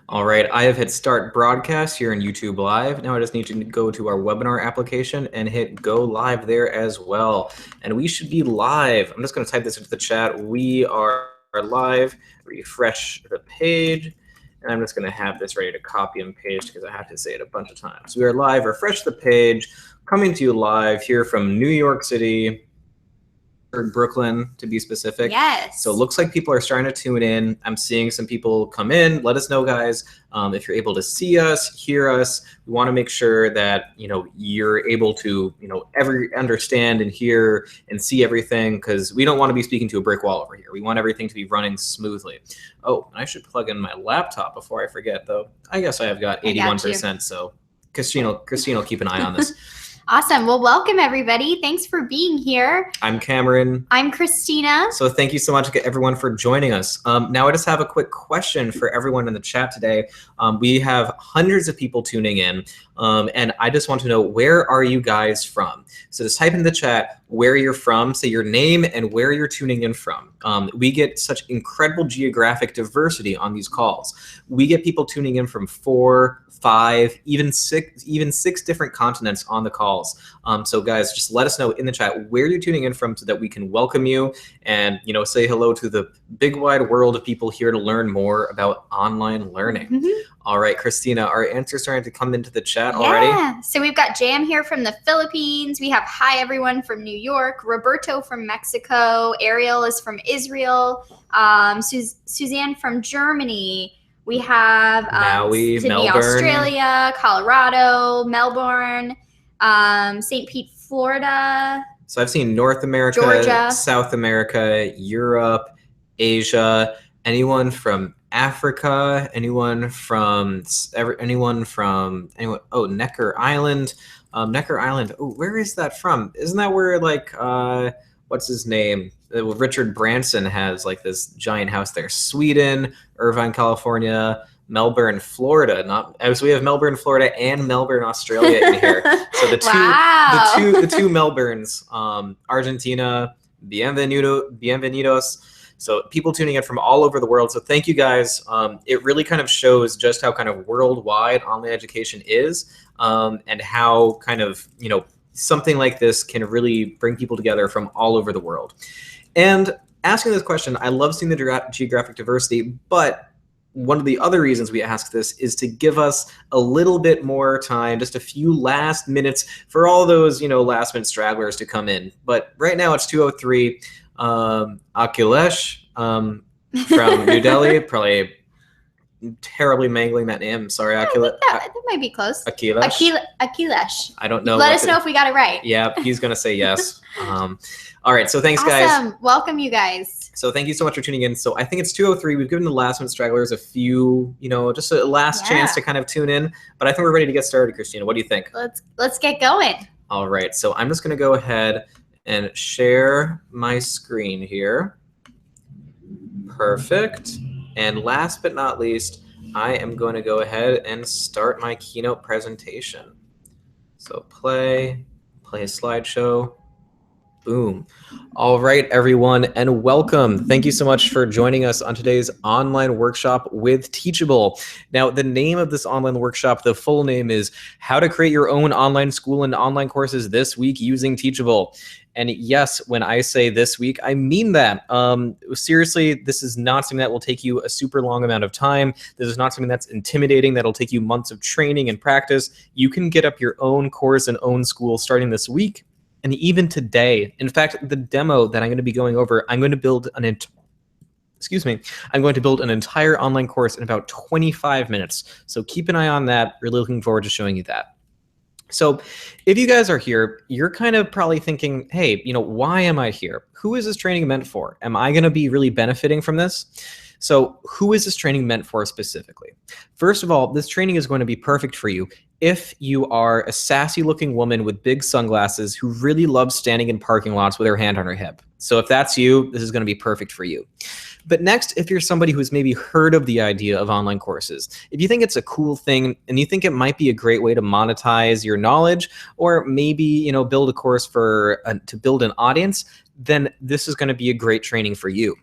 All right, I have hit start broadcast here in YouTube Live. Now I just need to go to our webinar application and hit go live there as well. And we should be live. I'm just going to type this into the chat. We are live. Refresh the page. And I'm just going to have this ready to copy and paste because I have to say it a bunch of times. We are live. Refresh the page. Coming to you live here from New York City. Brooklyn, to be specific. Yes. So it looks like people are starting to tune in. I'm seeing some people come in. Let us know, guys, if you're able to see us, hear us. We want to make sure that you're able to understand and hear and see everything, because we don't want to be speaking to a brick wall over here. We want everything to be running smoothly. Oh, and I should plug in my laptop before I forget, though. I guess I have got 81%. So Christine will keep an eye on this. Awesome. Well, welcome everybody. Thanks for being here. I'm Cameron. I'm Christina. So thank you so much, everyone, for joining us. Now I just have a quick question for everyone in the chat today. We have hundreds of people tuning in, and I just want to know, where are you guys from? So just type in the chat where you're from, say your name and where you're tuning in from. We get such incredible geographic diversity on these calls. We get people tuning in from 4, 5, even six different continents on the calls. So guys, just let us know in the chat where you're tuning in from so that we can welcome you and say hello to the big wide world of people here to learn more about online learning. Mm-hmm. All right, Christina, our answers starting to come into the chat already. Yeah. So we've got Jam here from the Philippines. We have hi everyone from New York. Roberto from Mexico. Ariel is from Israel. Suzanne from Germany. We have Maui, Sydney, Melbourne, Australia, Colorado, Melbourne, St. Pete, Florida. So I've seen North America, Georgia, South America, Europe, Asia. Anyone from Africa? Anyone from? Oh, Necker Island. Necker Island. Oh, where is that from? Isn't that where what's his name? Richard Branson has like this giant house there. Sweden, Irvine, California, Melbourne, Florida. So we have Melbourne, Florida, and Melbourne, Australia in here. So the two, wow. the two Melbournes, Argentina, bienvenidos. So people tuning in from all over the world. So thank you guys. It really kind of shows just how kind of worldwide online education is, and how kind of, something like this can really bring people together from all over the world. And asking this question, I love seeing the geographic diversity, but one of the other reasons we ask this is to give us a little bit more time, just a few last minutes for all those, last minute stragglers to come in. But right now it's 2:03. Akhilesh from New Delhi, probably terribly mangling that name. Sorry, Akhilesh. That might be close. Akhilesh. I don't know. Let us know if we got it right. Yeah, he's gonna say yes. All right, so thanks, awesome. Guys. Welcome, you guys. So thank you so much for tuning in. So I think it's 2:03. We've given the last minute stragglers a few, just a last chance to kind of tune in. But I think we're ready to get started, Christina. What do you think? Let's get going. All right, so I'm just gonna go ahead and share my screen here. Perfect. And last but not least, I am going to go ahead and start my keynote presentation. So play a slideshow. Boom. All right, everyone, and welcome. Thank you so much for joining us on today's online workshop with Teachable. Now, the name of this online workshop, the full name is How to Create Your Own Online School and Online Courses This Week Using Teachable. And yes, when I say this week, I mean that. Seriously, this is not something that will take you a super long amount of time. This is not something that's intimidating, that'll take you months of training and practice. You can get up your own course and own school starting this week. And even today, in fact, the demo that I'm going to be going over, I'm going to build an entire online course in about 25 minutes. So keep an eye on that. Really looking forward to showing you that. So if you guys are here, you're kind of probably thinking, hey, why am I here? Who is this training meant for? Am I going to be really benefiting from this? So who is this training meant for specifically? First of all, this training is going to be perfect for you if you are a sassy looking woman with big sunglasses who really loves standing in parking lots with her hand on her hip. So if that's you, this is going to be perfect for you. But next, if you're somebody who's maybe heard of the idea of online courses, if you think it's a cool thing and you think it might be a great way to monetize your knowledge, or maybe build a course to build an audience, then this is going to be a great training for you.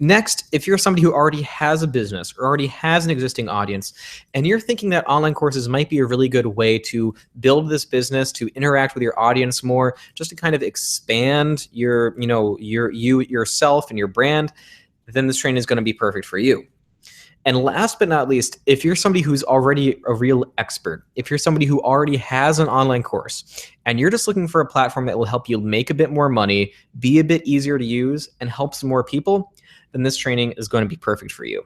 Next, if you're somebody who already has a business or already has an existing audience, and you're thinking that online courses might be a really good way to build this business, to interact with your audience more, just to kind of expand your, yourself and your brand, then this training is going to be perfect for you. And last but not least, if you're somebody who's already a real expert, if you're somebody who already has an online course and you're just looking for a platform that will help you make a bit more money, be a bit easier to use, and help some more people, then this training is going to be perfect for you.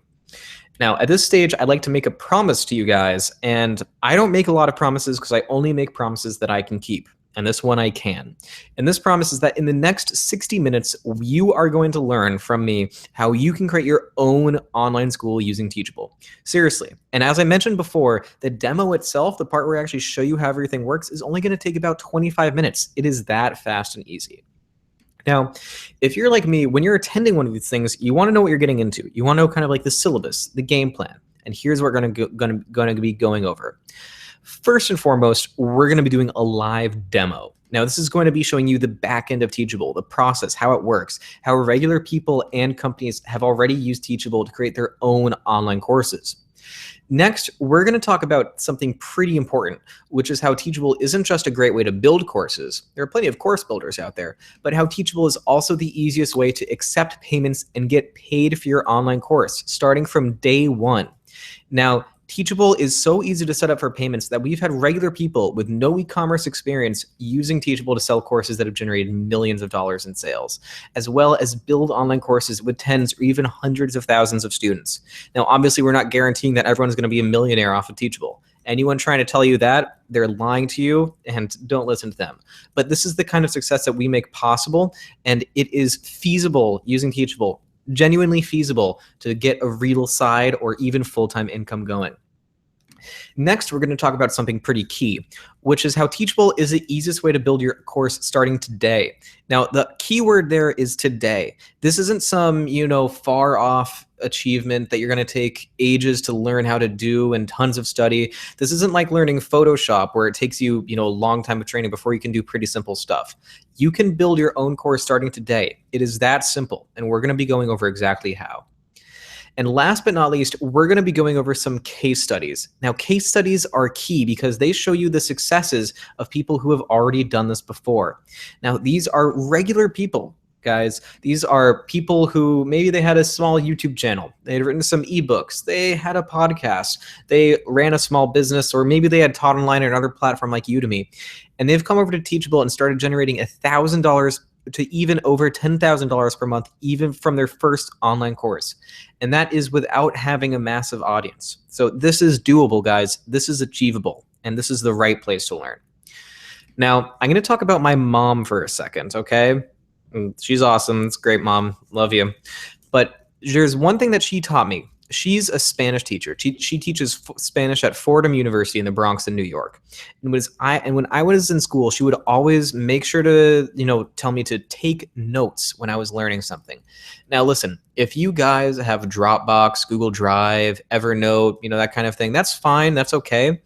Now, at this stage, I'd like to make a promise to you guys, and I don't make a lot of promises because I only make promises that I can keep. And this one I can. And this promise is that in the next 60 minutes, you are going to learn from me how you can create your own online school using Teachable. Seriously. And as I mentioned before, the demo itself, the part where I actually show you how everything works, is only going to take about 25 minutes. It is that fast and easy. Now, if you're like me, when you're attending one of these things, you want to know what you're getting into. You want to know kind of like the syllabus, the game plan. And here's what we're going to be going over. First and foremost, we're going to be doing a live demo. Now, this is going to be showing you the back end of Teachable, the process, how it works, how regular people and companies have already used Teachable to create their own online courses. Next, we're going to talk about something pretty important, which is how Teachable isn't just a great way to build courses. There are plenty of course builders out there, but how Teachable is also the easiest way to accept payments and get paid for your online course, starting from day one. Now, Teachable is so easy to set up for payments that we've had regular people with no e-commerce experience using Teachable to sell courses that have generated millions of dollars in sales, as well as build online courses with tens or even hundreds of thousands of students. Now, obviously, we're not guaranteeing that everyone's going to be a millionaire off of Teachable. Anyone trying to tell you that, they're lying to you, and don't listen to them. But this is the kind of success that we make possible, and it is feasible using Teachable, genuinely feasible to get a real side or even full-time income going. Next, we're going to talk about something pretty key, which is how Teachable is the easiest way to build your course starting today. Now, the key word there is today. This isn't some, far off achievement that you're going to take ages to learn how to do and tons of study. This isn't like learning Photoshop where it takes you, a long time of training before you can do pretty simple stuff. You can build your own course starting today. It is that simple, and we're going to be going over exactly how. And last but not least, we're going to be going over some case studies. Now, case studies are key because they show you the successes of people who have already done this before. Now, these are regular people, guys. These are people who maybe they had a small YouTube channel. They had written some ebooks. They had a podcast. They ran a small business, or maybe they had taught online on another platform like Udemy. And they've come over to Teachable and started generating $1,000 to even over $10,000 per month, even from their first online course. And that is without having a massive audience. So this is doable, guys. This is achievable, and this is the right place to learn. Now, I'm going to talk about my mom for a second, okay? She's awesome. It's great, Mom. Love you. But there's one thing that she taught me. She's a Spanish teacher. She teaches Spanish at Fordham University in the Bronx in New York. And when I was in school, she would always make sure to, tell me to take notes when I was learning something. Now, listen, if you guys have Dropbox, Google Drive, Evernote, that kind of thing, that's fine. That's okay.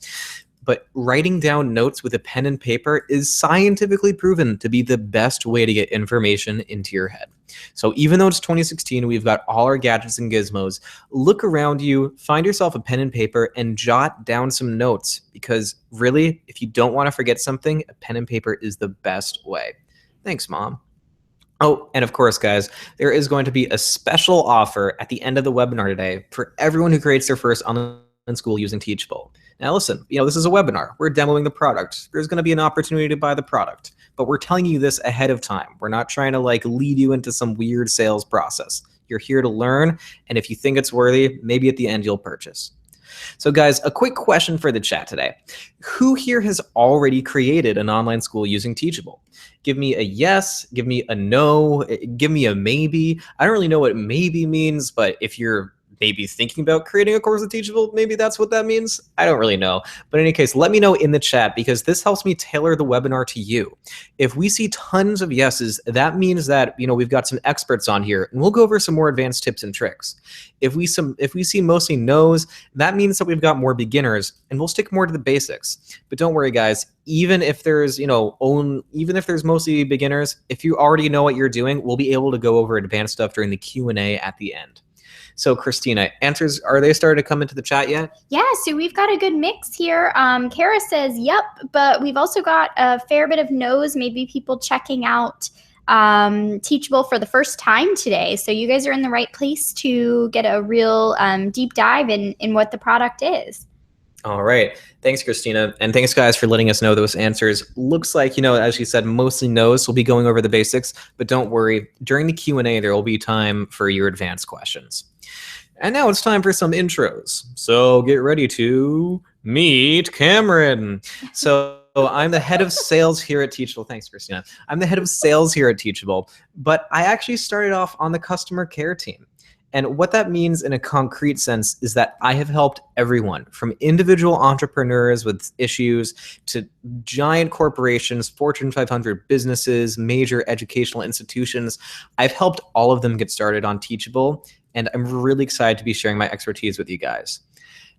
But writing down notes with a pen and paper is scientifically proven to be the best way to get information into your head. So even though it's 2016, we've got all our gadgets and gizmos, look around you, find yourself a pen and paper, and jot down some notes. Because really, if you don't want to forget something, a pen and paper is the best way. Thanks, Mom. Oh, and of course, guys, there is going to be a special offer at the end of the webinar today for everyone who creates their first online school using Teachable. Now listen, this is a webinar. We're demoing the product. There's going to be an opportunity to buy the product, but we're telling you this ahead of time. We're not trying to lead you into some weird sales process. You're here to learn, and if you think it's worthy, maybe at the end you'll purchase. So guys, a quick question for the chat today. Who here has already created an online school using Teachable? Give me a yes, give me a no, give me a maybe. I don't really know what maybe means, but if you're maybe thinking about creating a course with Teachable. Maybe that's what that means. I don't really know. But in any case, let me know in the chat because this helps me tailor the webinar to you. If we see tons of yeses, that means that we've got some experts on here, and we'll go over some more advanced tips and tricks. If we see mostly no's, that means that we've got more beginners, and we'll stick more to the basics. But don't worry, guys. Even if there's mostly beginners, if you already know what you're doing, we'll be able to go over advanced stuff during the Q&A at the end. So Christina, answers, are they starting to come into the chat yet? Yeah, so we've got a good mix here. Kara says, yep, but we've also got a fair bit of no's, maybe people checking out Teachable for the first time today. So you guys are in the right place to get a real deep dive in what the product is. All right. Thanks, Christina. And thanks, guys, for letting us know those answers. Looks like, as you said, mostly no's. We'll be going over the basics, but don't worry. During the Q&A, there will be time for your advanced questions. And now it's time for some intros. So get ready to meet Cameron. So I'm the head of sales here at Teachable. Thanks, Christina. I'm the head of sales here at Teachable, but I actually started off on the customer care team. And what that means in a concrete sense is that I have helped everyone from individual entrepreneurs with issues to giant corporations, Fortune 500 businesses, major educational institutions. I've helped all of them get started on Teachable, and I'm really excited to be sharing my expertise with you guys.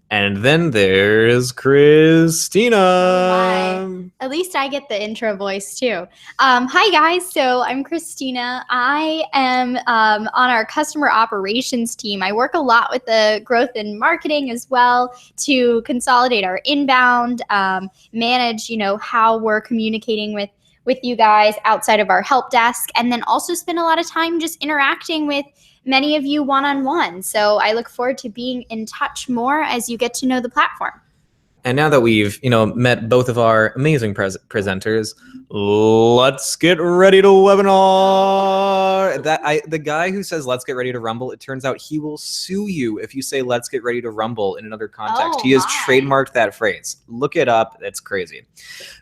And then there's Christina. Oh, at least I get the intro voice too. Hi guys, so I'm Christina. I am on our customer operations team. I work a lot with the growth and marketing as well to consolidate our inbound, manage, how we're communicating with you guys outside of our help desk, and then also spend a lot of time just interacting with many of you one-on-one. So I look forward to being in touch more as you get to know the platform. And now that we've, met both of our amazing presenters, let's get ready to webinar. The guy who says, let's get ready to rumble, it turns out he will sue you if you say, let's get ready to rumble in another context. He has trademarked that phrase. Look it up. It's crazy.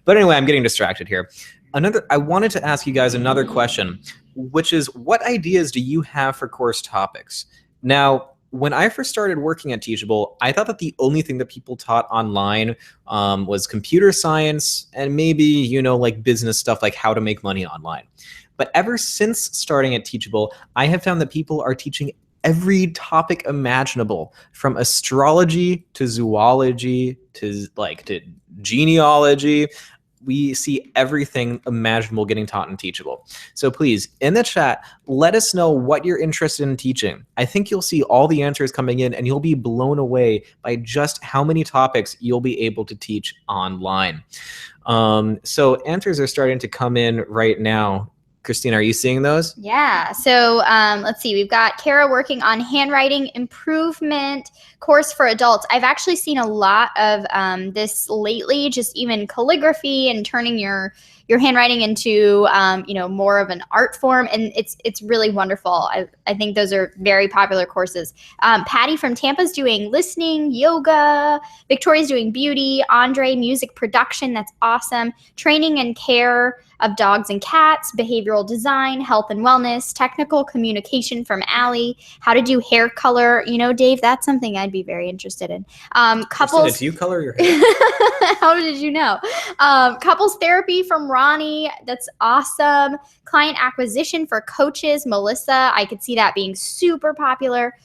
But anyway, I'm getting distracted here. I wanted to ask you guys another question, which is, what ideas do you have for course topics? Now, when I first started working at Teachable, I thought that the only thing that people taught online was computer science and maybe, like business stuff, like how to make money online. But ever since starting at Teachable, I have found that people are teaching every topic imaginable, from astrology to zoology to genealogy. We see everything imaginable getting taught in Teachable. So please, in the chat, let us know what you're interested in teaching. I think you'll see all the answers coming in, and you'll be blown away by just how many topics you'll be able to teach online. So answers are starting to come in right now. Christina, are you seeing those? Yeah. So let's see. We've got Kara working on handwriting improvement course for adults. I've actually seen a lot of this lately, just even calligraphy and turning your handwriting into more of an art form, and it's really wonderful. I think those are very popular courses. Patty from Tampa is doing listening, yoga. Victoria's doing beauty. Andre, music production. That's awesome. Training and care of dogs and cats, behavioral design, health and wellness, technical communication from Allie, how to do hair color. Dave, that's something I'd be very interested in. Couples. Christina, do you color your hair? How did you know? Couples therapy from Ronnie. That's awesome. Client acquisition for coaches, Melissa. I could see that being super popular.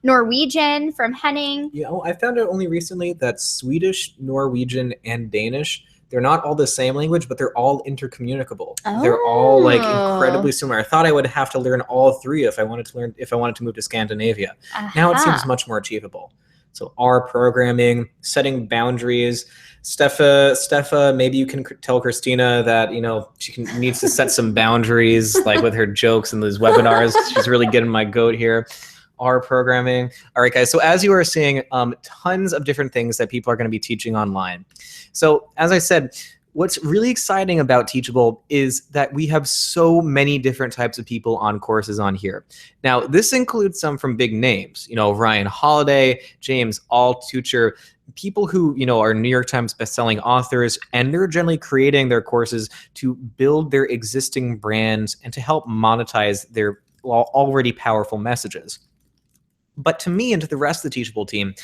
Norwegian from Henning. I found out only recently that Swedish, Norwegian, and Danish, they're not all the same language, but they're all intercommunicable. Oh. They're all incredibly similar. I thought I would have to learn all three if I wanted to move to Scandinavia. Now it seems much more achievable. So R programming, setting boundaries. Steffa, maybe you can tell Christina that she needs to set some boundaries, like with her jokes and those webinars. She's really getting my goat here. R programming. All right, guys. So as you are seeing, tons of different things that people are going to be teaching online. So as I said, what's really exciting about Teachable is that we have so many different types of people on courses on here. Now, this includes some from big names, Ryan Holiday, James Altucher, people who, are New York Times bestselling authors, and they're generally creating their courses to build their existing brands and to help monetize their already powerful messages. But to me and to the rest of the Teachable team,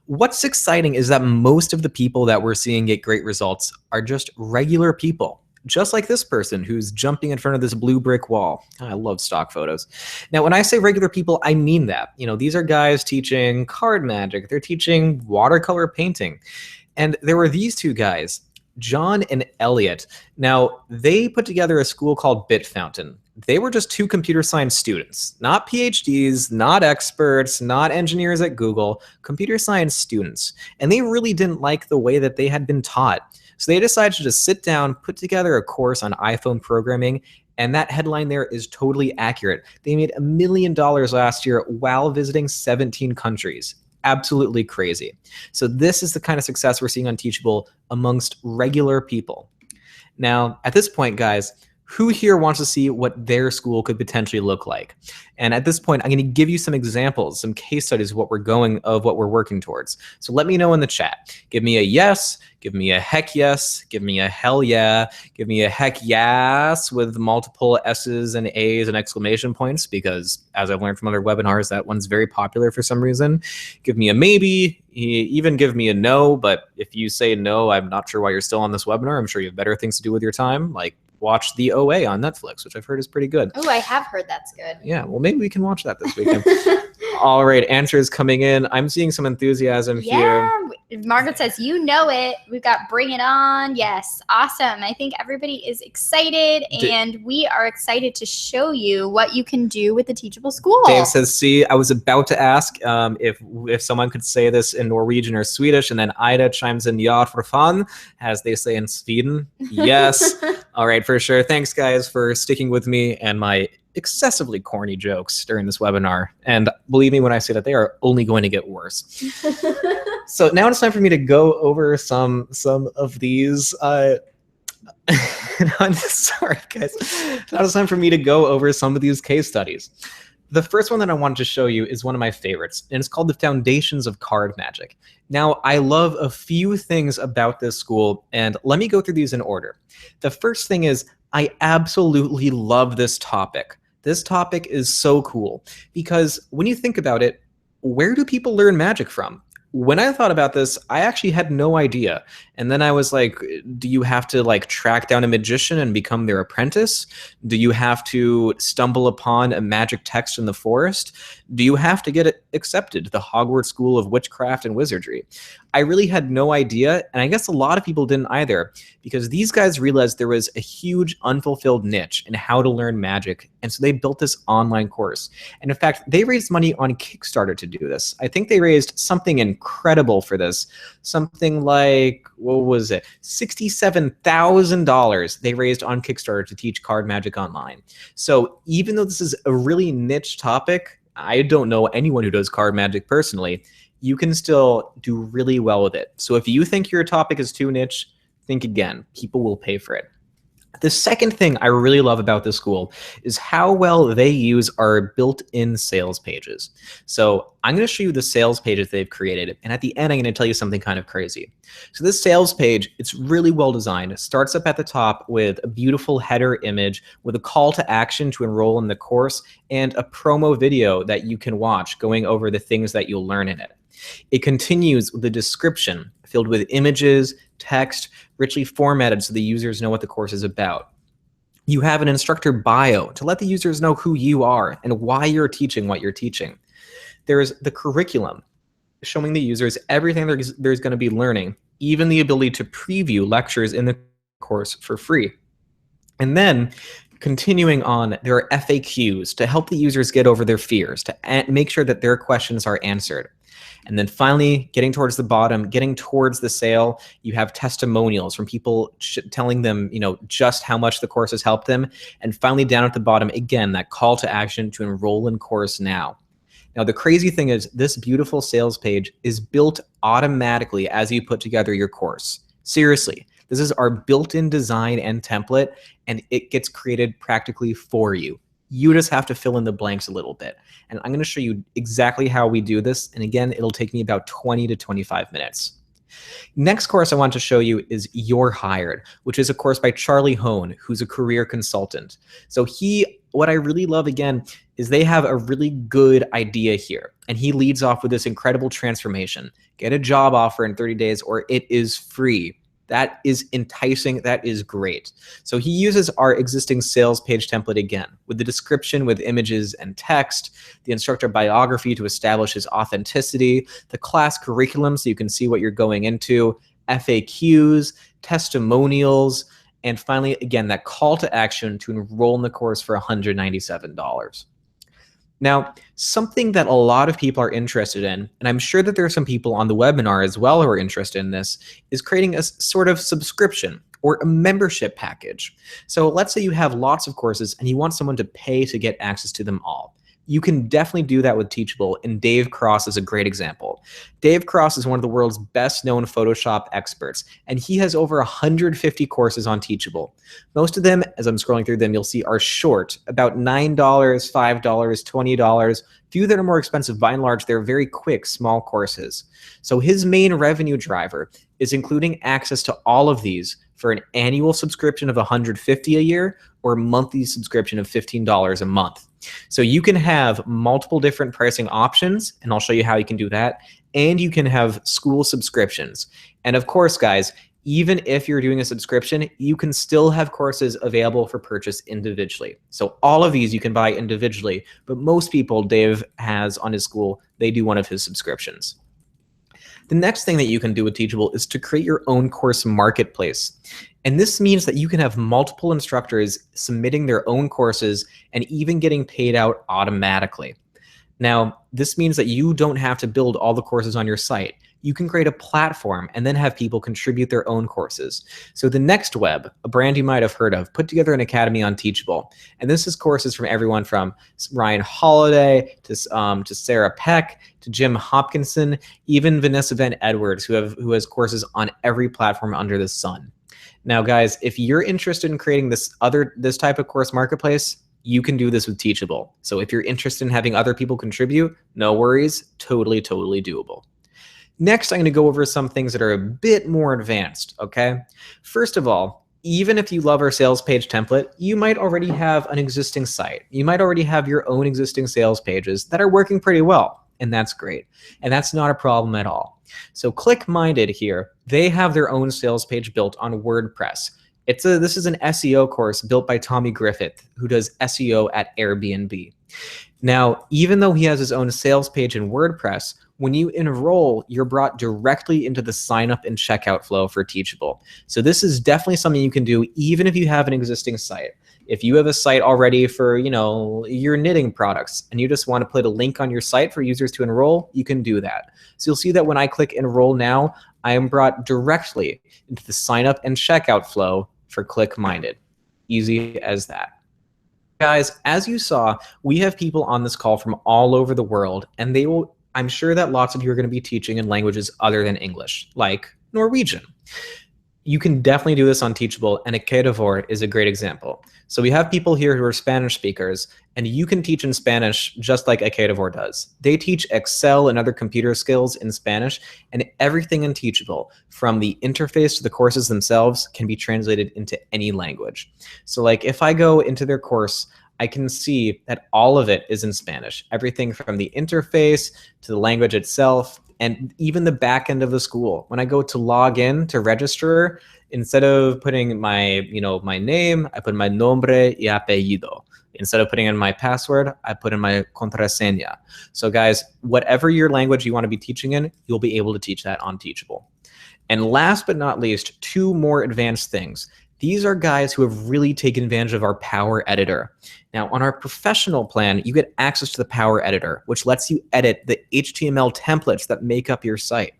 what's exciting is that most of the people that we're seeing get great results are just regular people. Just like this person who's jumping in front of this blue brick wall. I love stock photos. Now, when I say regular people, I mean that. These are guys teaching card magic. They're teaching watercolor painting. And there were these two guys, John and Elliot. Now, they put together a school called Bit Fountain. They were just two computer science students, not PhDs, not experts, not engineers at Google, computer science students. And they really didn't like the way that they had been taught. So they decided to just sit down, put together a course on iPhone programming, and that headline there is totally accurate. They made $1 million last year while visiting 17 countries. Absolutely crazy. So this is the kind of success we're seeing on Teachable amongst regular people. Now, at this point, guys, who here wants to see what their school could potentially look like? And at this point, I'm going to give you some examples, some case studies of what we're working towards. So let me know in the chat. Give me a yes, give me a heck yes, give me a hell yeah, give me a heck yes with multiple S's and A's and exclamation points, because as I've learned from other webinars, that one's very popular for some reason. Give me a maybe, even give me a no, but if you say no, I'm not sure why you're still on this webinar. I'm sure you have better things to do with your time, like watch The OA on Netflix, which I've heard is pretty good. Oh, I have heard that's good. Yeah, well, maybe we can watch that this weekend. All right, answers coming in. I'm seeing some enthusiasm here. Margaret says, you know it. We've got Bring It On. Yes, awesome. I think everybody is excited, and we are excited to show you what you can do with the Teachable School. Dave says, see, I was about to ask if someone could say this in Norwegian or Swedish, and then Ida chimes in, ja for fan, as they say in Sweden. Yes. All right, for sure. Thanks, guys, for sticking with me and my excessively corny jokes during this webinar. And believe me when I say that they are only going to get worse. So now it's time for me to go over some of these. Sorry, guys. Now it's time for me to go over some of these case studies. The first one that I wanted to show you is one of my favorites, and it's called The Foundations of Card Magic. Now, I love a few things about this school, and let me go through these in order. The first thing is I absolutely love this topic. This topic is so cool because when you think about it, where do people learn magic from? When I thought about this, I actually had no idea. And then I was like, do you have to track down a magician and become their apprentice? Do you have to stumble upon a magic text in the forest? Do you have to get accepted to the Hogwarts School of Witchcraft and Wizardry? I really had no idea, and I guess a lot of people didn't either, because these guys realized there was a huge unfulfilled niche in how to learn magic, and so they built this online course. And in fact, they raised money on Kickstarter to do this. I think they raised something incredible for this, something like, what was it, $67,000 they raised on Kickstarter to teach card magic online. So even though this is a really niche topic, I don't know anyone who does card magic personally, you can still do really well with it. So if you think your topic is too niche, think again. People will pay for it. The second thing I really love about this school is how well they use our built-in sales pages. So I'm going to show you the sales pages they've created, and at the end I'm going to tell you something kind of crazy. So this sales page, it's really well designed. It starts up at the top with a beautiful header image with a call to action to enroll in the course and a promo video that you can watch going over the things that you'll learn in it. It continues with a description filled with images, text, richly formatted so the users know what the course is about. You have an instructor bio to let the users know who you are and why you're teaching what you're teaching. There's the curriculum, showing the users everything there's going to be learning, even the ability to preview lectures in the course for free. And then continuing on, there are FAQs to help the users get over their fears, to make sure that their questions are answered. And then finally, getting towards the bottom, getting towards the sale, you have testimonials from people telling them, just how much the course has helped them. And finally, down at the bottom, again, that call to action to enroll in course now. Now, the crazy thing is this beautiful sales page is built automatically as you put together your course. Seriously, this is our built-in design and template, and it gets created practically for you. You just have to fill in the blanks a little bit. And I'm going to show you exactly how we do this. And again, it'll take me about 20 to 25 minutes. Next course I want to show you is You're Hired, which is a course by Charlie Hone, who's a career consultant. So what I really love, again, is they have a really good idea here. And he leads off with this incredible transformation. Get a job offer in 30 days or it is free. That is enticing. That is great. So he uses our existing sales page template again with the description with images and text, the instructor biography to establish his authenticity, the class curriculum so you can see what you're going into, FAQs, testimonials, and finally, again, that call to action to enroll in the course for $197. Now, something that a lot of people are interested in, and I'm sure that there are some people on the webinar as well who are interested in this, is creating a sort of subscription or a membership package. So let's say you have lots of courses and you want someone to pay to get access to them all. You can definitely do that with Teachable, and Dave Cross is a great example. Dave Cross is one of the world's best known Photoshop experts, and he has over 150 courses on Teachable. Most of them, as I'm scrolling through them, you'll see are short, about $9, $5, $20. Few that are more expensive, by and large, they're very quick, small courses. So his main revenue driver is including access to all of these for an annual subscription of $150 a year or a monthly subscription of $15 a month. So you can have multiple different pricing options, and I'll show you how you can do that. And you can have school subscriptions. And of course, guys, even if you're doing a subscription, you can still have courses available for purchase individually. So all of these you can buy individually, but most people Dave has on his school, they do one of his subscriptions. The next thing that you can do with Teachable is to create your own course marketplace. And this means that you can have multiple instructors submitting their own courses and even getting paid out automatically. Now, this means that you don't have to build all the courses on your site. You can create a platform and then have people contribute their own courses. So the Next Web, a brand you might have heard of, put together an academy on Teachable. And this is courses from everyone from Ryan Holiday to Sarah Peck to Jim Hopkinson, even Vanessa Van Edwards, who has courses on every platform under the sun. Now, guys, if you're interested in creating this type of course marketplace, you can do this with Teachable. So if you're interested in having other people contribute, no worries, totally doable. Next, I'm going to go over some things that are a bit more advanced, okay? First of all, even if you love our sales page template, you might already have an existing site. You might already have your own existing sales pages that are working pretty well, and that's great. And that's not a problem at all. So ClickMinded here, they have their own sales page built on WordPress. This is an SEO course built by Tommy Griffith, who does SEO at Airbnb. Now, even though he has his own sales page in WordPress, when you enroll, you're brought directly into the sign up and checkout flow for Teachable. So this is definitely something you can do even if you have an existing site. If you have a site already for, your knitting products and you just want to put a link on your site for users to enroll, you can do that. So you'll see that when I click enroll now, I am brought directly into the sign up and checkout flow for ClickMinded. Easy as that. Guys, as you saw, we have people on this call from all over the world, and I'm sure that lots of you are going to be teaching in languages other than English, like Norwegian. You can definitely do this on Teachable, and Akedavor is a great example. So we have people here who are Spanish speakers, and you can teach in Spanish just like Akedavor does. They teach Excel and other computer skills in Spanish, and everything in Teachable, from the interface to the courses themselves, can be translated into any language. So like if I go into their course, I can see that all of it is in Spanish. Everything from the interface to the language itself, and even the back end of the school. When I go to log in to register, instead of putting my name, I put my nombre y apellido. Instead of putting in my password, I put in my contraseña. So guys, whatever your language you want to be teaching in, you'll be able to teach that on Teachable. And last but not least, two more advanced things. These are guys who have really taken advantage of our Power Editor. Now, on our professional plan, you get access to the Power Editor, which lets you edit the HTML templates that make up your site.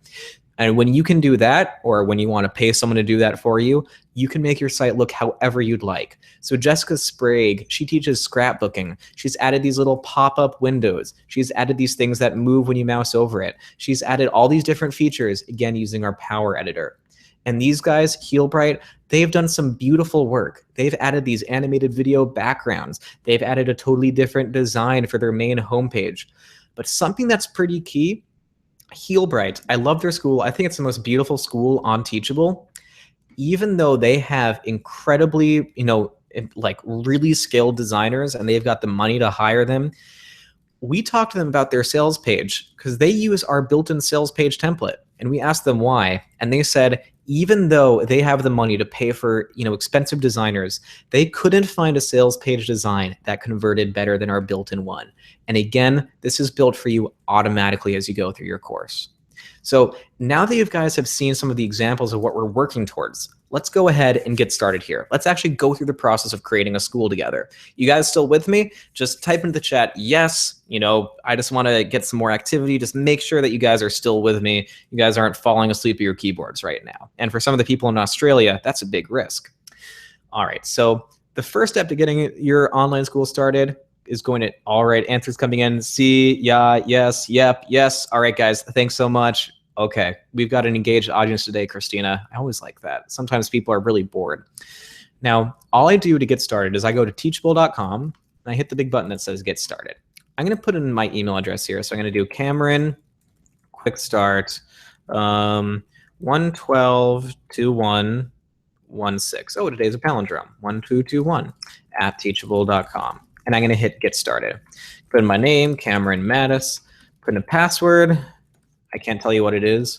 And when you can do that, or when you want to pay someone to do that for you, you can make your site look however you'd like. So Jessica Sprague, she teaches scrapbooking. She's added these little pop-up windows. She's added these things that move when you mouse over it. She's added all these different features, again, using our Power Editor. And these guys, Heelbright, they've done some beautiful work. They've added these animated video backgrounds. They've added a totally different design for their main homepage. But something that's pretty key, Heelbright, I love their school. I think it's the most beautiful school on Teachable. Even though they have incredibly, like really skilled designers and they've got the money to hire them, we talk to them about their sales page because they use our built-in sales page template, and we asked them why, and they said even though they have the money to pay for expensive designers, they couldn't find a sales page design that converted better than our built-in one. And again, this is built for you automatically as you go through your course. So now that you guys have seen some of the examples of what we're working towards, let's go ahead and get started here. Let's actually go through the process of creating a school together. You guys still with me? Just type into the chat, yes, I just want to get some more activity. Just make sure that you guys are still with me. You guys aren't falling asleep at your keyboards right now. And for some of the people in Australia, that's a big risk. All right, so the first step to getting your online school started is going to, all right, answers coming in. See, yeah, yes, yep, yes. All right, guys, thanks so much. Okay, we've got an engaged audience today, Christina. I always like that. Sometimes people are really bored. Now, all I do to get started is I go to teachable.com and I hit the big button that says get started. I'm going to put in my email address here. So I'm going to do Cameron Quickstart 1122116. Oh, today's a palindrome. 1221 at teachable.com. And I'm going to hit get started. Put in my name, Cameron Mattis. Put in a password. I can't tell you what it is.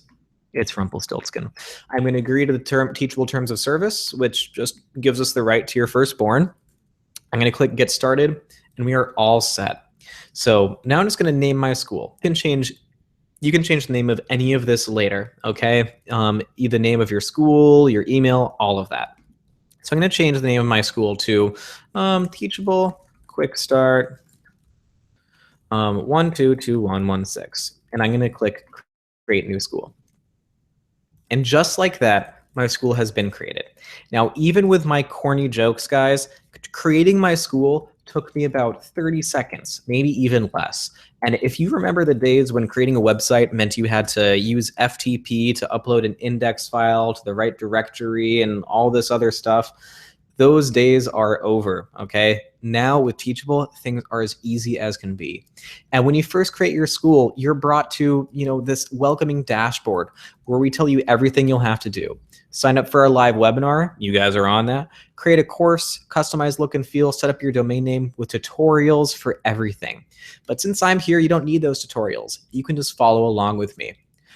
It's Rumpelstiltskin. I'm going to agree to the teachable terms of service, which just gives us the right to your firstborn. I'm going to click get started, and we are all set. So now I'm just going to name my school. You can change the name of any of this later, okay? The name of your school, your email, all of that. So I'm going to change the name of my school to Teachable Quickstart 122116. And I'm going to click create new school. And just like that, my school has been created. Now, even with my corny jokes, guys, creating my school took me about 30 seconds, maybe even less. And if you remember the days when creating a website meant you had to use FTP to upload an index file to the right directory and all this other stuff, those days are over, okay? Now with Teachable, things are as easy as can be. And when you first create your school, you're brought to, this welcoming dashboard where we tell you everything you'll have to do. Sign up for our live webinar. You guys are on that. Create a course, customize look and feel, set up your domain name with tutorials for everything. But since I'm here, you don't need those tutorials. You can just follow along with me.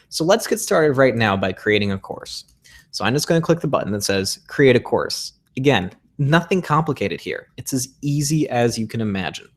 So let's get started right now by creating a course. So I'm just going to click the button that says create a course. Again, nothing complicated here. It's as easy as you can imagine.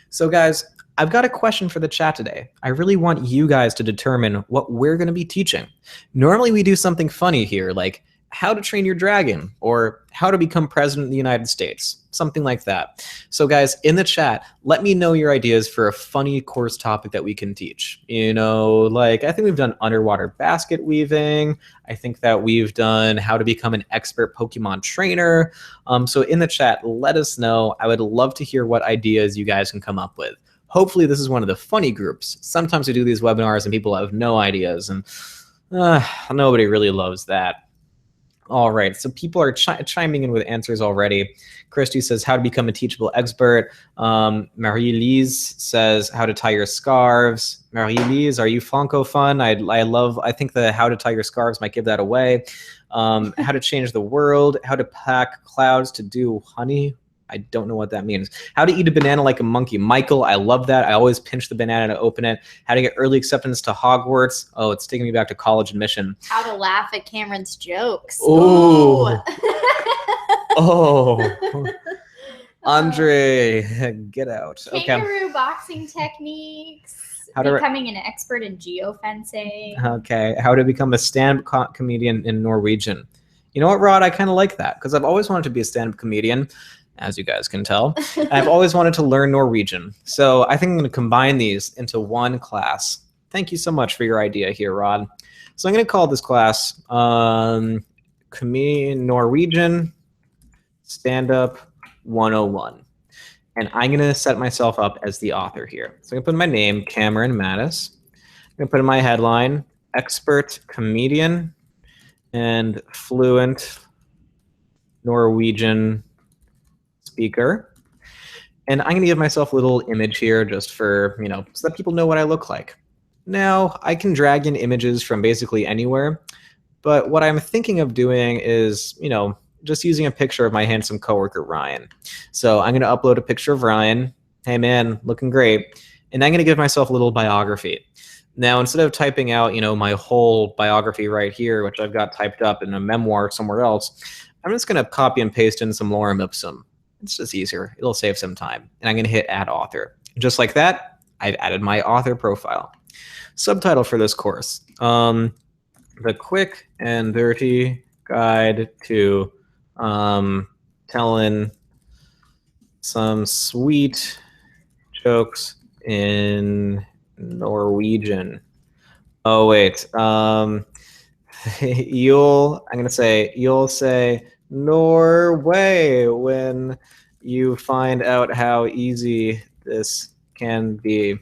So guys, I've got a question for the chat today. I really want you guys to determine what we're going to be teaching. Normally we do something funny here, like how to train your dragon or how to become president of the United States, something like that. So guys, in the chat, let me know your ideas for a funny course topic that we can teach. Like I think we've done underwater basket weaving. I think that we've done how to become an expert Pokemon trainer. So in the chat, let us know. I would love to hear what ideas you guys can come up with. Hopefully this is one of the funny groups. Sometimes we do these webinars and people have no ideas, and nobody really loves that. All right, so people are chiming in with answers already. Christy says how to become a teachable expert. Marie-Lise says how to tie your scarves. Marie-Lise, are you Francophone? I think the how to tie your scarves might give that away. How to change the world, how to pack clouds to do honey. I don't know what that means. How to eat a banana like a monkey. Michael, I love that. I always pinch the banana to open it. How to get early acceptance to Hogwarts. Oh, it's taking me back to college admission. How to laugh at Cameron's jokes. Ooh. Oh. Andre, get out. Kangaroo boxing techniques. Becoming an expert in geofencing. Okay. How to become a stand-up comedian in Norwegian. You know what, Rod? I kind of like that because I've always wanted to be a stand-up comedian, as you guys can tell. I've always wanted to learn Norwegian. So I think I'm going to combine these into one class. Thank you so much for your idea here, Rod. So I'm going to call this class Norwegian Stand-Up 101. And I'm going to set myself up as the author here. So I'm going to put in my name, Cameron Mattis. I'm going to put in my headline, expert comedian and fluent Norwegian speaker. And I'm going to give myself a little image here just for, so that people know what I look like. Now, I can drag in images from basically anywhere, but what I'm thinking of doing is, just using a picture of my handsome coworker, Ryan. So I'm going to upload a picture of Ryan. Hey, man, looking great. And I'm going to give myself a little biography. Now, instead of typing out, my whole biography right here, which I've got typed up in a memoir somewhere else, I'm just going to copy and paste in some lorem ipsum. It's just easier. It'll save some time. And I'm going to hit add author. Just like that, I've added my author profile. Subtitle for this course, The Quick and Dirty Guide to Telling Some Sweet Jokes in Norwegian. Oh, wait. You'll say Norway when you find out how easy this can be.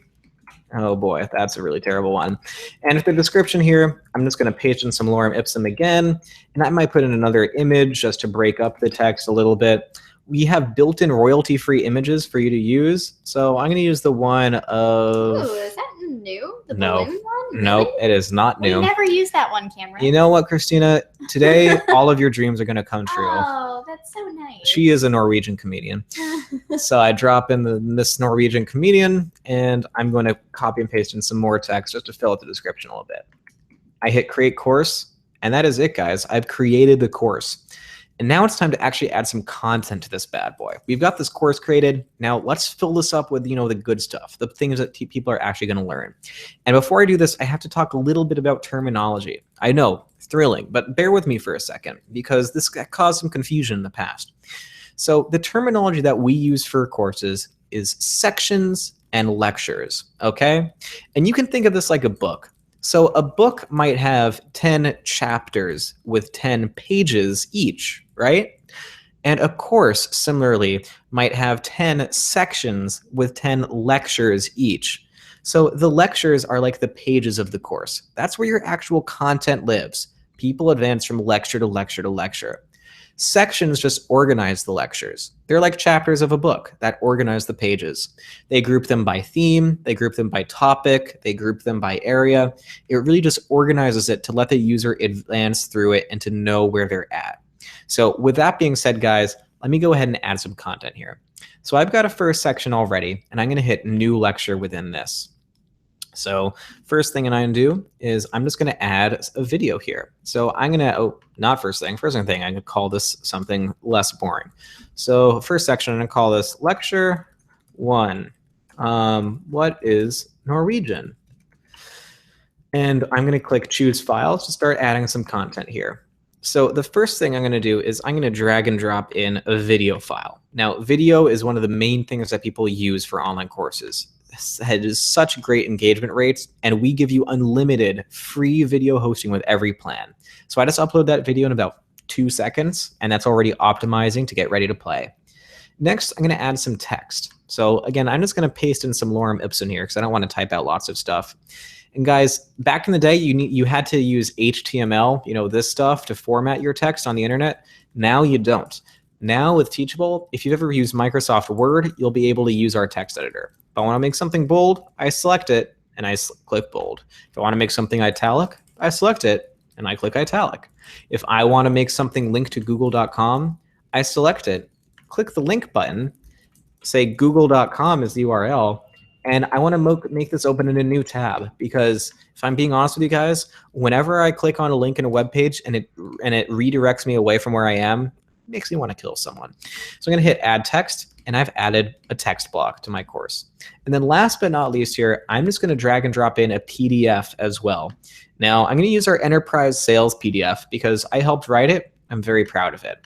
Oh boy, that's a really terrible one. And for the description here, I'm just going to paste in some lorem ipsum again, and I might put in another image just to break up the text a little bit. We have built-in royalty-free images for you to use, so I'm going to use the one of... Ooh, is that new? The No. balloon one? Nope, Really? it is not new. We never used that one, Cameron. You know what, Christina? Today, all of your dreams are going to come true. Oh, that's so nice. She is a Norwegian comedian. So I drop in this Norwegian comedian, and I'm going to copy and paste in some more text just to fill out the description a little bit. I hit create course, and that is it, guys. I've created the course. And now it's time to actually add some content to this bad boy. We've got this course created. Now let's fill this up with, the good stuff, the things that people are actually going to learn. And before I do this, I have to talk a little bit about terminology. I know, thrilling, but bear with me for a second because this caused some confusion in the past. So the terminology that we use for courses is sections and lectures, okay? And you can think of this like a book. So a book might have 10 chapters with 10 pages each, right? And a course, similarly, might have 10 sections with 10 lectures each. So the lectures are like the pages of the course. That's where your actual content lives. People advance from lecture to lecture to lecture. Sections just organize the lectures. They're like chapters of a book that organize the pages. They group them by theme, they group them by topic, they group them by area. It really just organizes it to let the user advance through it and to know where they're at. So with that being said, guys, let me go ahead and add some content here. So I've got a first section already, and I'm going to hit new lecture within this. So first thing I'm going to do is I'm just going to add a video here. So I'm going to, first thing, I'm going to call this something less boring. So first section, I'm going to call this lecture 1. What is Norwegian? And I'm going to click choose files to start adding some content here. So the first thing I'm going to do is I'm going to drag and drop in a video file. Now, video is one of the main things that people use for online courses. It is such great engagement rates, and we give you unlimited free video hosting with every plan. So I just upload that video in about 2 seconds, and that's already optimizing to get ready to play. Next, I'm going to add some text. So again, I'm just going to paste in some lorem ipsum here because I don't want to type out lots of stuff. And guys, back in the day, you had to use HTML, this stuff to format your text on the internet. Now you don't. Now with Teachable, if you've ever used Microsoft Word, you'll be able to use our text editor. If I want to make something bold, I select it and I click bold. If I want to make something italic, I select it and I click italic. If I want to make something linked to google.com, I select it, click the link button, say google.com is the URL, and I want to make this open in a new tab because if I'm being honest with you guys, whenever I click on a link in a web page and it redirects me away from where I am, it makes me want to kill someone. So I'm going to hit add text, and I've added a text block to my course. And then last but not least here, I'm just going to drag and drop in a PDF as well. Now, I'm going to use our enterprise sales PDF because I helped write it. I'm very proud of it.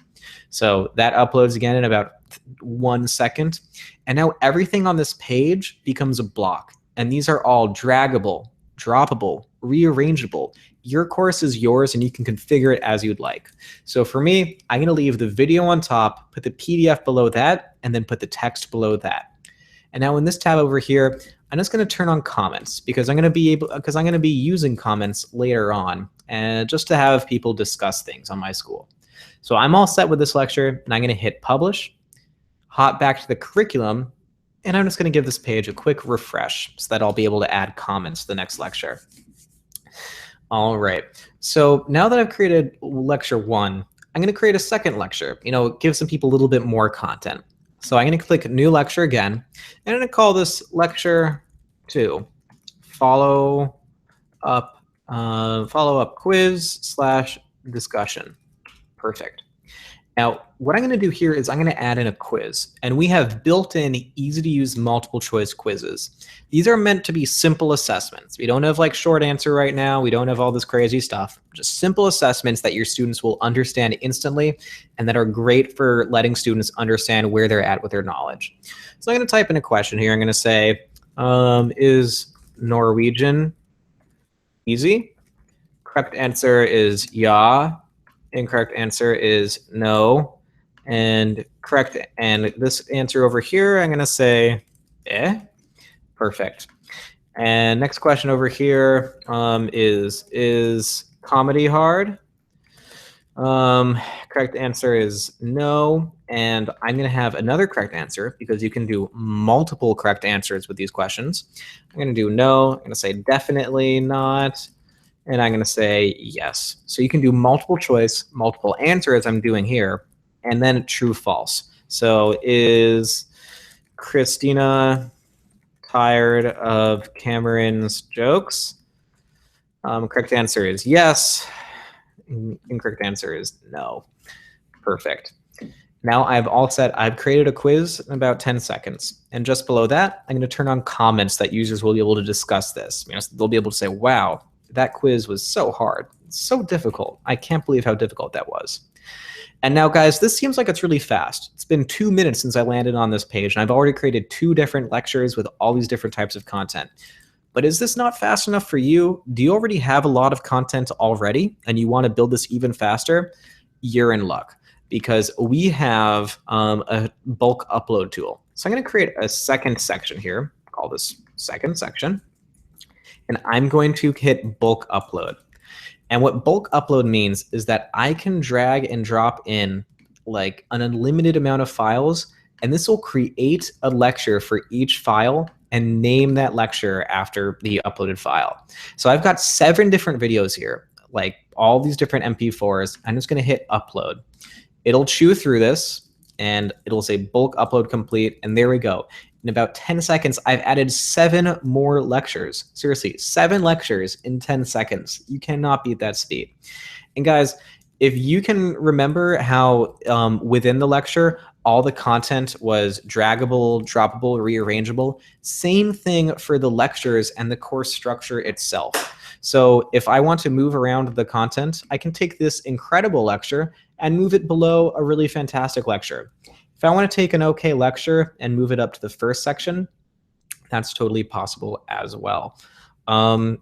So that uploads again in about 1 second. And now everything on this page becomes a block. And these are all draggable, droppable, rearrangeable. Your course is yours and you can configure it as you'd like. So for me, I'm going to leave the video on top, put the PDF below that, and then put the text below that. And now in this tab over here, I'm just going to turn on comments because I'm going to be using comments later on and just to have people discuss things on my school. So I'm all set with this lecture, and I'm going to hit publish, hop back to the curriculum, and I'm just going to give this page a quick refresh so that I'll be able to add comments to the next lecture. All right, so now that I've created lecture 1, I'm going to create a second lecture, give some people a little bit more content. So I'm going to click new lecture again, and I'm going to call this lecture 2, follow up quiz / discussion. Perfect. Now, what I'm going to do here is I'm going to add in a quiz, and we have built-in, easy-to-use multiple-choice quizzes. These are meant to be simple assessments. We don't have like short answer right now. We don't have all this crazy stuff. Just simple assessments that your students will understand instantly and that are great for letting students understand where they're at with their knowledge. So I'm going to type in a question here. I'm going to say, is Norwegian easy? Correct answer is ja. Incorrect answer is no. And this answer over here, I'm going to say eh. Perfect. And next question over here is comedy hard? Correct answer is no. And I'm going to have another correct answer because you can do multiple correct answers with these questions. I'm going to do no. I'm going to say definitely not. And I'm going to say yes. So you can do multiple choice, multiple answers I'm doing here, and then true, false. So is Christina tired of Cameron's jokes? Correct answer is yes. Incorrect answer is no. Perfect. Now I've created a quiz in about 10 seconds. And just below that, I'm going to turn on comments that users will be able to discuss this. They'll be able to say, wow, that quiz was so hard, so difficult. I can't believe how difficult that was. And now, guys, this seems like it's really fast. It's been 2 minutes since I landed on this page, and I've already created 2 different lectures with all these different types of content. But is this not fast enough for you? Do you already have a lot of content already, and you want to build this even faster? You're in luck, because we have a bulk upload tool. So I'm going to create a second section here, call this second section. And I'm going to hit bulk upload. And what bulk upload means is that I can drag and drop in like an unlimited amount of files, and this will create a lecture for each file and name that lecture after the uploaded file. So I've got 7 different videos here, like all these different MP4s. I'm just going to hit upload. It'll chew through this, and it'll say bulk upload complete, and there we go. In about 10 seconds, I've added 7 more lectures. Seriously, 7 lectures in 10 seconds. You cannot beat that speed. And guys, if you can remember how within the lecture, all the content was draggable, droppable, rearrangeable, same thing for the lectures and the course structure itself. So if I want to move around the content, I can take this incredible lecture and move it below a really fantastic lecture. If I want to take an okay lecture and move it up to the first section, that's totally possible as well.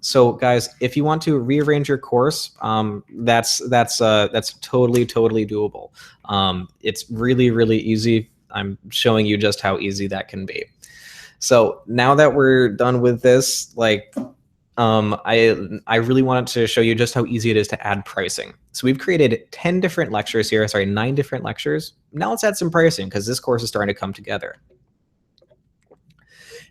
So guys, if you want to rearrange your course, that's totally doable. It's really, really easy. I'm showing you just how easy that can be. So now that we're done with this, like, I really wanted to show you just how easy it is to add pricing. So we've created 10 different lectures here, 9 different lectures. Now let's add some pricing because this course is starting to come together.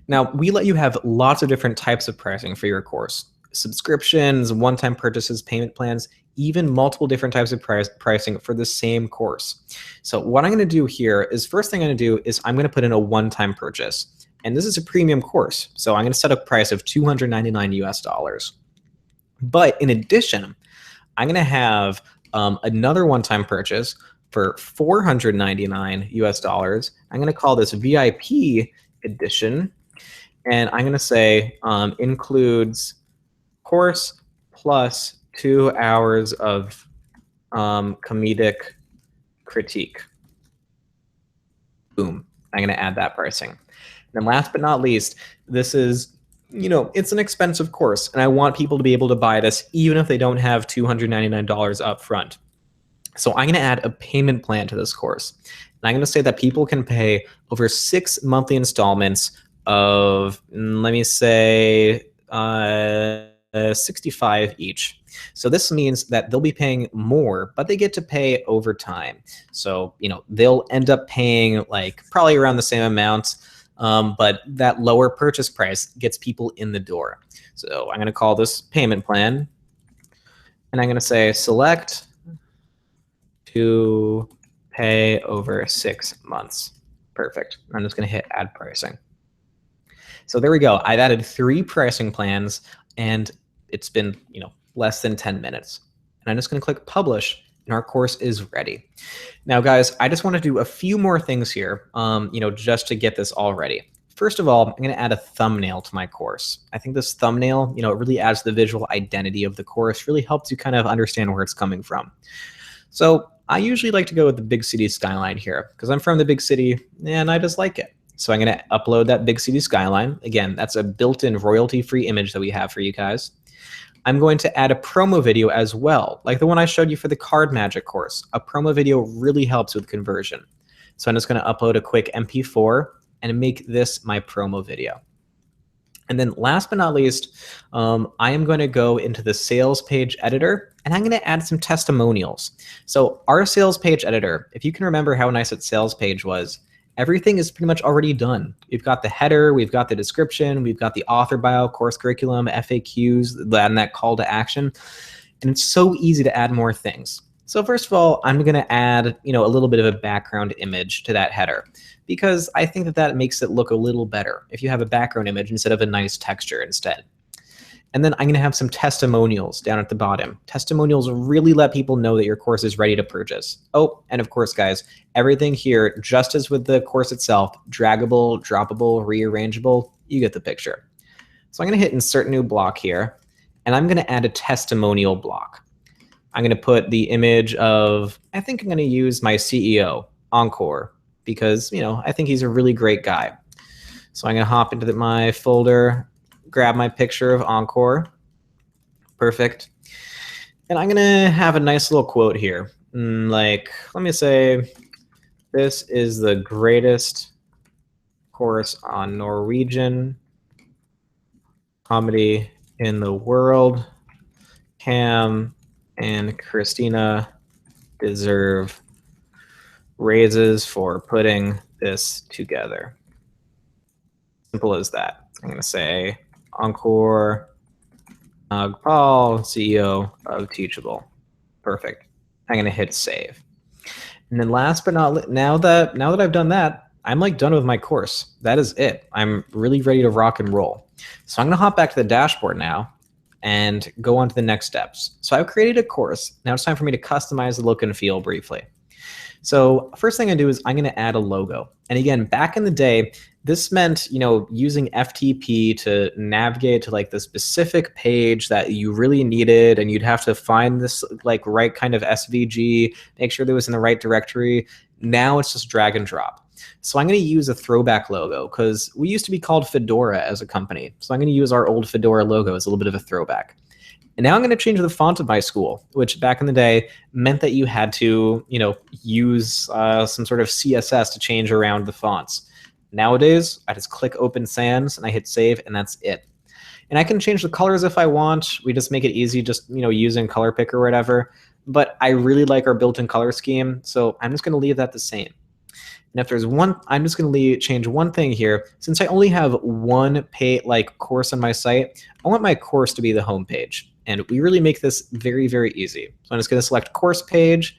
Now, we let you have lots of different types of pricing for your course. Subscriptions, one-time purchases, payment plans, even multiple different types of pricing for the same course. So what I'm going to do here is, first thing I'm going to do is I'm going to put in a one-time purchase. And this is a premium course, so I'm going to set a price of $299 US. But in addition, I'm going to have another one-time purchase for $499 US. I'm going to call this VIP edition, and I'm going to say includes course plus 2 hours of comedic critique. Boom. I'm going to add that pricing. And last but not least, this is, it's an expensive course, and I want people to be able to buy this even if they don't have $299 up front. So I'm going to add a payment plan to this course. And I'm going to say that people can pay over 6 monthly installments of, let me say, 65 each. So this means that they'll be paying more, but they get to pay over time. So, they'll end up paying like probably around the same amount. But that lower purchase price gets people in the door. So I'm going to call this payment plan, and I'm going to say select to pay over 6 months. Perfect. I'm just going to hit add pricing. So there we go. I've added 3 pricing plans, and it's been, less than 10 minutes. And I'm just going to click publish, and our course is ready. Now, guys, I just want to do a few more things here, just to get this all ready. First of all, I'm going to add a thumbnail to my course. I think this thumbnail, it really adds the visual identity of the course, really helps you kind of understand where it's coming from. So I usually like to go with the big city skyline here because I'm from the big city and I just like it. So I'm going to upload that big city skyline. Again, that's a built-in royalty-free image that we have for you guys. I'm going to add a promo video as well, like the one I showed you for the card magic course. A promo video really helps with conversion. So I'm just going to upload a quick MP4 and make this my promo video. And then last but not least, I am going to go into the sales page editor and I'm going to add some testimonials. So our sales page editor, if you can remember how nice its sales page was, everything is pretty much already done. We've got the header, we've got the description, we've got the author bio, course curriculum, FAQs, and that call to action. And it's so easy to add more things. So first of all, I'm going to add, a little bit of a background image to that header because I think that makes it look a little better if you have a background image instead of a nice texture instead. And then I'm going to have some testimonials down at the bottom. Testimonials really let people know that your course is ready to purchase. Oh, and of course, guys, everything here, just as with the course itself, draggable, droppable, rearrangeable, you get the picture. So I'm going to hit insert new block here, and I'm going to add a testimonial block. I'm going to put the image of, I think I'm going to use my CEO, Encore, because, I think he's a really great guy. So I'm going to hop into my folder, grab my picture of Encore. Perfect. And I'm going to have a nice little quote here. Let me say, this is the greatest course on Norwegian comedy in the world. Cam and Christina deserve raises for putting this together. Simple as that. I'm going to say Encore Paul, CEO of Teachable. Perfect. I'm going to hit save. And then last but not now that I've done that, I'm done with my course. That is it. I'm really ready to rock and roll. So I'm going to hop back to the dashboard now and go on to the next steps. So I've created a course. Now it's time for me to customize the look and feel briefly. So first thing I do is I'm going to add a logo. And again, back in the day, this meant, using FTP to navigate to the specific page that you really needed, and you'd have to find this right kind of SVG, make sure that it was in the right directory. Now it's just drag and drop. So I'm going to use a throwback logo because we used to be called Fedora as a company. So I'm going to use our old Fedora logo as a little bit of a throwback. And now I'm going to change the font of my school, which back in the day meant that you had to, use some sort of CSS to change around the fonts. Nowadays, I just click Open Sans and I hit save, and that's it. And I can change the colors if I want. We just make it easy, just using color pick or whatever. But I really like our built-in color scheme, so I'm just going to leave that the same. And if there's one, I'm just going to change one thing here. Since I only have one course on my site, I want my course to be the home page. And we really make this very, very easy. So I'm just going to select course page,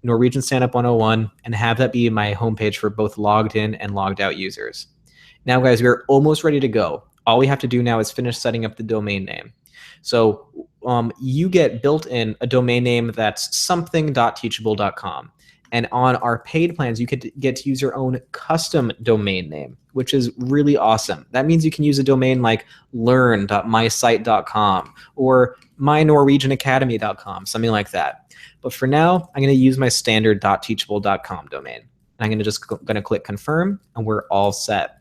Norwegian Stand-Up 101, and have that be my homepage for both logged in and logged out users. Now, guys, we're almost ready to go. All we have to do now is finish setting up the domain name. So you get built in a domain name that's something.teachable.com. And on our paid plans, you could get to use your own custom domain name, which is really awesome. That means you can use a domain like learn.mysite.com or mynorwegianacademy.com, something like that. But for now, I'm going to use my standard .teachable.com domain. And I'm going to click confirm, and we're all set.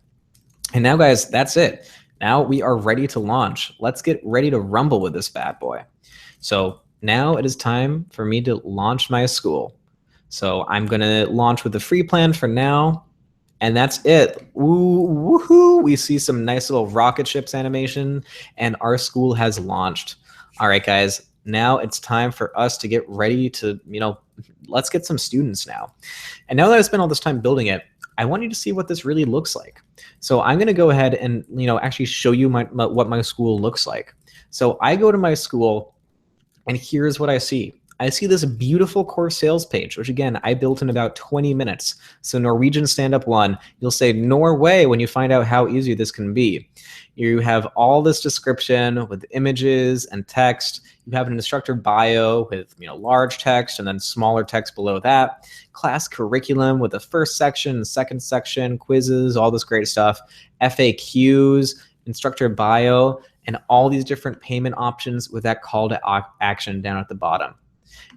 And now, guys, that's it. Now we are ready to launch. Let's get ready to rumble with this bad boy. So now it is time for me to launch my school. So I'm going to launch with the free plan for now. And that's it. Ooh, woohoo. We see some nice little rocket ships animation, and our school has launched. All right, guys. Now it's time for us to get ready to, let's get some students now. And now that I've spent all this time building it, I want you to see what this really looks like. So I'm going to go ahead and, actually show you what my school looks like. So I go to my school, and here's what I see. I see this beautiful course sales page, which again, I built in about 20 minutes. So Norwegian Stand-Up 1, you'll say Norway when you find out how easy this can be. You have all this description with images and text. You have an instructor bio with large text and then smaller text below that. Class curriculum with the first section, second section, quizzes, all this great stuff. FAQs, instructor bio, and all these different payment options with that call to action down at the bottom.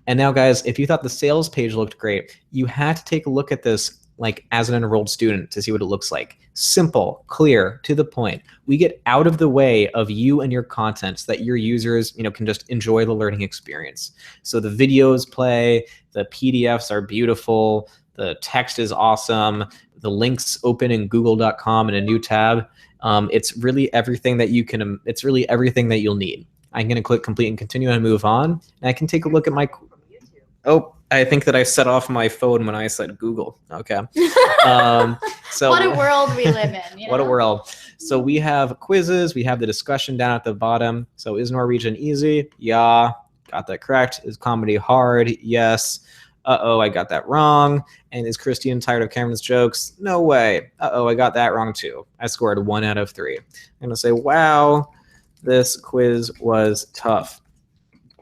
And now, guys, if you thought the sales page looked great, you had to take a look at this like as an enrolled student to see what it looks like. Simple, clear, to the point. We get out of the way of you and your content so that your users, can just enjoy the learning experience. So the videos play, the PDFs are beautiful, the text is awesome, the links open in google.com in a new tab. It's really everything that you'll need. I'm going to click complete and continue and move on. And I can take a look at my... Oh, I think that I set off my phone when I said Google. Okay. So what a world we live in. What a world. So we have quizzes. We have the discussion down at the bottom. So is Norwegian easy? Yeah. Got that correct. Is comedy hard? Yes. Uh-oh, I got that wrong. And is Christine tired of Cameron's jokes? No way. Uh-oh, I got that wrong too. I scored 1 out of 3. I'm going to say, wow, this quiz was tough.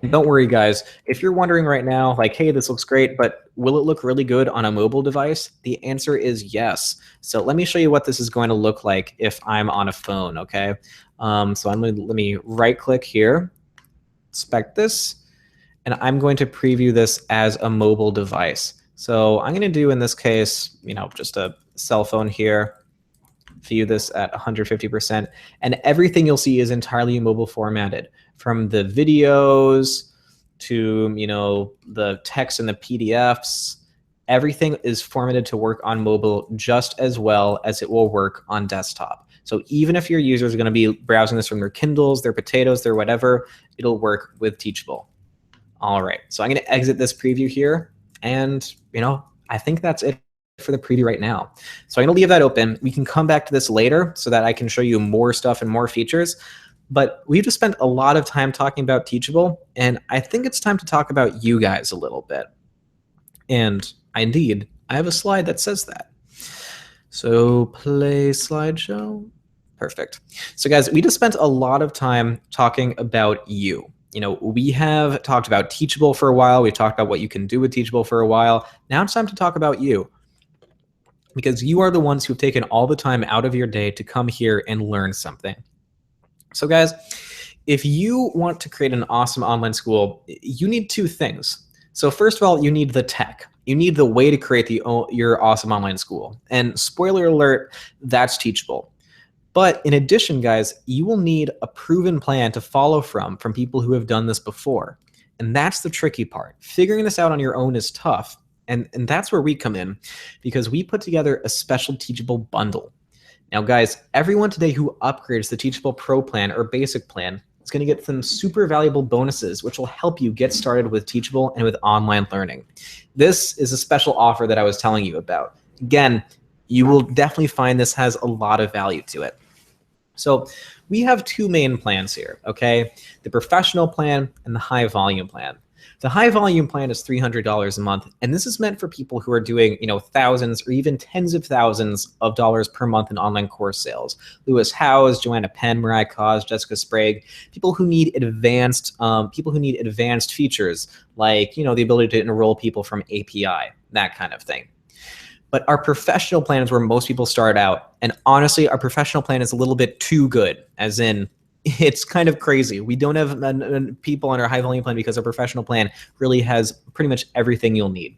Don't worry, guys. If you're wondering right now, like, hey, this looks great, but will it look really good on a mobile device? The answer is yes. So let me show you what this is going to look like if I'm on a phone, okay? So let me right-click here, inspect this, and I'm going to preview this as a mobile device. So I'm going to do, in this case, just a cell phone here. View this at 150%, and everything you'll see is entirely mobile formatted, from the videos to the text and the PDFs. Everything is formatted to work on mobile just as well as it will work on desktop. So even if your users are going to be browsing this from their Kindles, their potatoes, their whatever, it'll work with Teachable. All right, so I'm going to exit this preview here, and I think that's it for the preview right now. So I'm going to leave that open. We can come back to this later so that I can show you more stuff and more features. But we've just spent a lot of time talking about Teachable, and I think it's time to talk about you guys a little bit. And indeed, I have a slide that says that. So play slideshow. Perfect. So guys, we just spent a lot of time talking about you. We have talked about Teachable for a while. We've talked about what you can do with Teachable for a while. Now it's time to talk about you, because you are the ones who've taken all the time out of your day to come here and learn something. So guys, if you want to create an awesome online school, you need 2 things. So first of all, you need the tech. You need the way to create your awesome online school. And spoiler alert, that's Teachable. But in addition, guys, you will need a proven plan to follow from people who have done this before. And that's the tricky part. Figuring this out on your own is tough. And that's where we come in, because we put together a special Teachable bundle. Now, guys, everyone today who upgrades the Teachable Pro plan or Basic plan is going to get some super valuable bonuses, which will help you get started with Teachable and with online learning. This is a special offer that I was telling you about. Again, you will definitely find this has a lot of value to it. So we have 2 main plans here, okay? The professional plan and the high volume plan. The high volume plan is $300 a month, and this is meant for people who are doing, thousands or even tens of thousands of dollars per month in online course sales. Lewis Howes, Joanna Penn, Mariah Cause, Jessica Sprague, people who need advanced features like, the ability to enroll people from API, that kind of thing. But our professional plan is where most people start out, and honestly, our professional plan is a little bit too good, as in, it's kind of crazy. We don't have people on our high volume plan because our professional plan really has pretty much everything you'll need.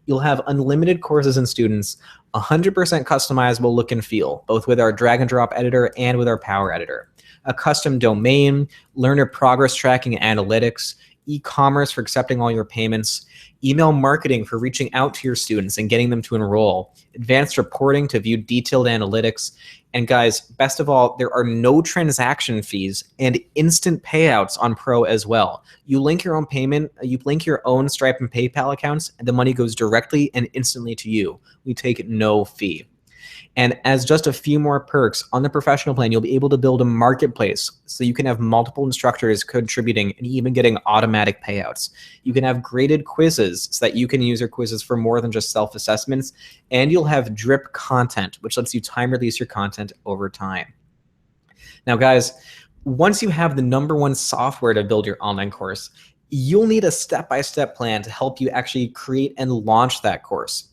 You'll have unlimited courses and students, 100% customizable look and feel, both with our drag and drop editor and with our power editor, a custom domain, learner progress tracking and analytics, e-commerce for accepting all your payments, email marketing for reaching out to your students and getting them to enroll, advanced reporting to view detailed analytics, and guys, best of all, there are no transaction fees and instant payouts on Pro as well. You link your own payment, you link your own Stripe and PayPal accounts, and the money goes directly and instantly to you. We take no fee. And as just a few more perks, on the professional plan, you'll be able to build a marketplace so you can have multiple instructors contributing and even getting automatic payouts. You can have graded quizzes so that you can use your quizzes for more than just self-assessments, and you'll have drip content, which lets you time release your content over time. Now, guys, once you have the #1 software to build your online course, you'll need a step-by-step plan to help you actually create and launch that course.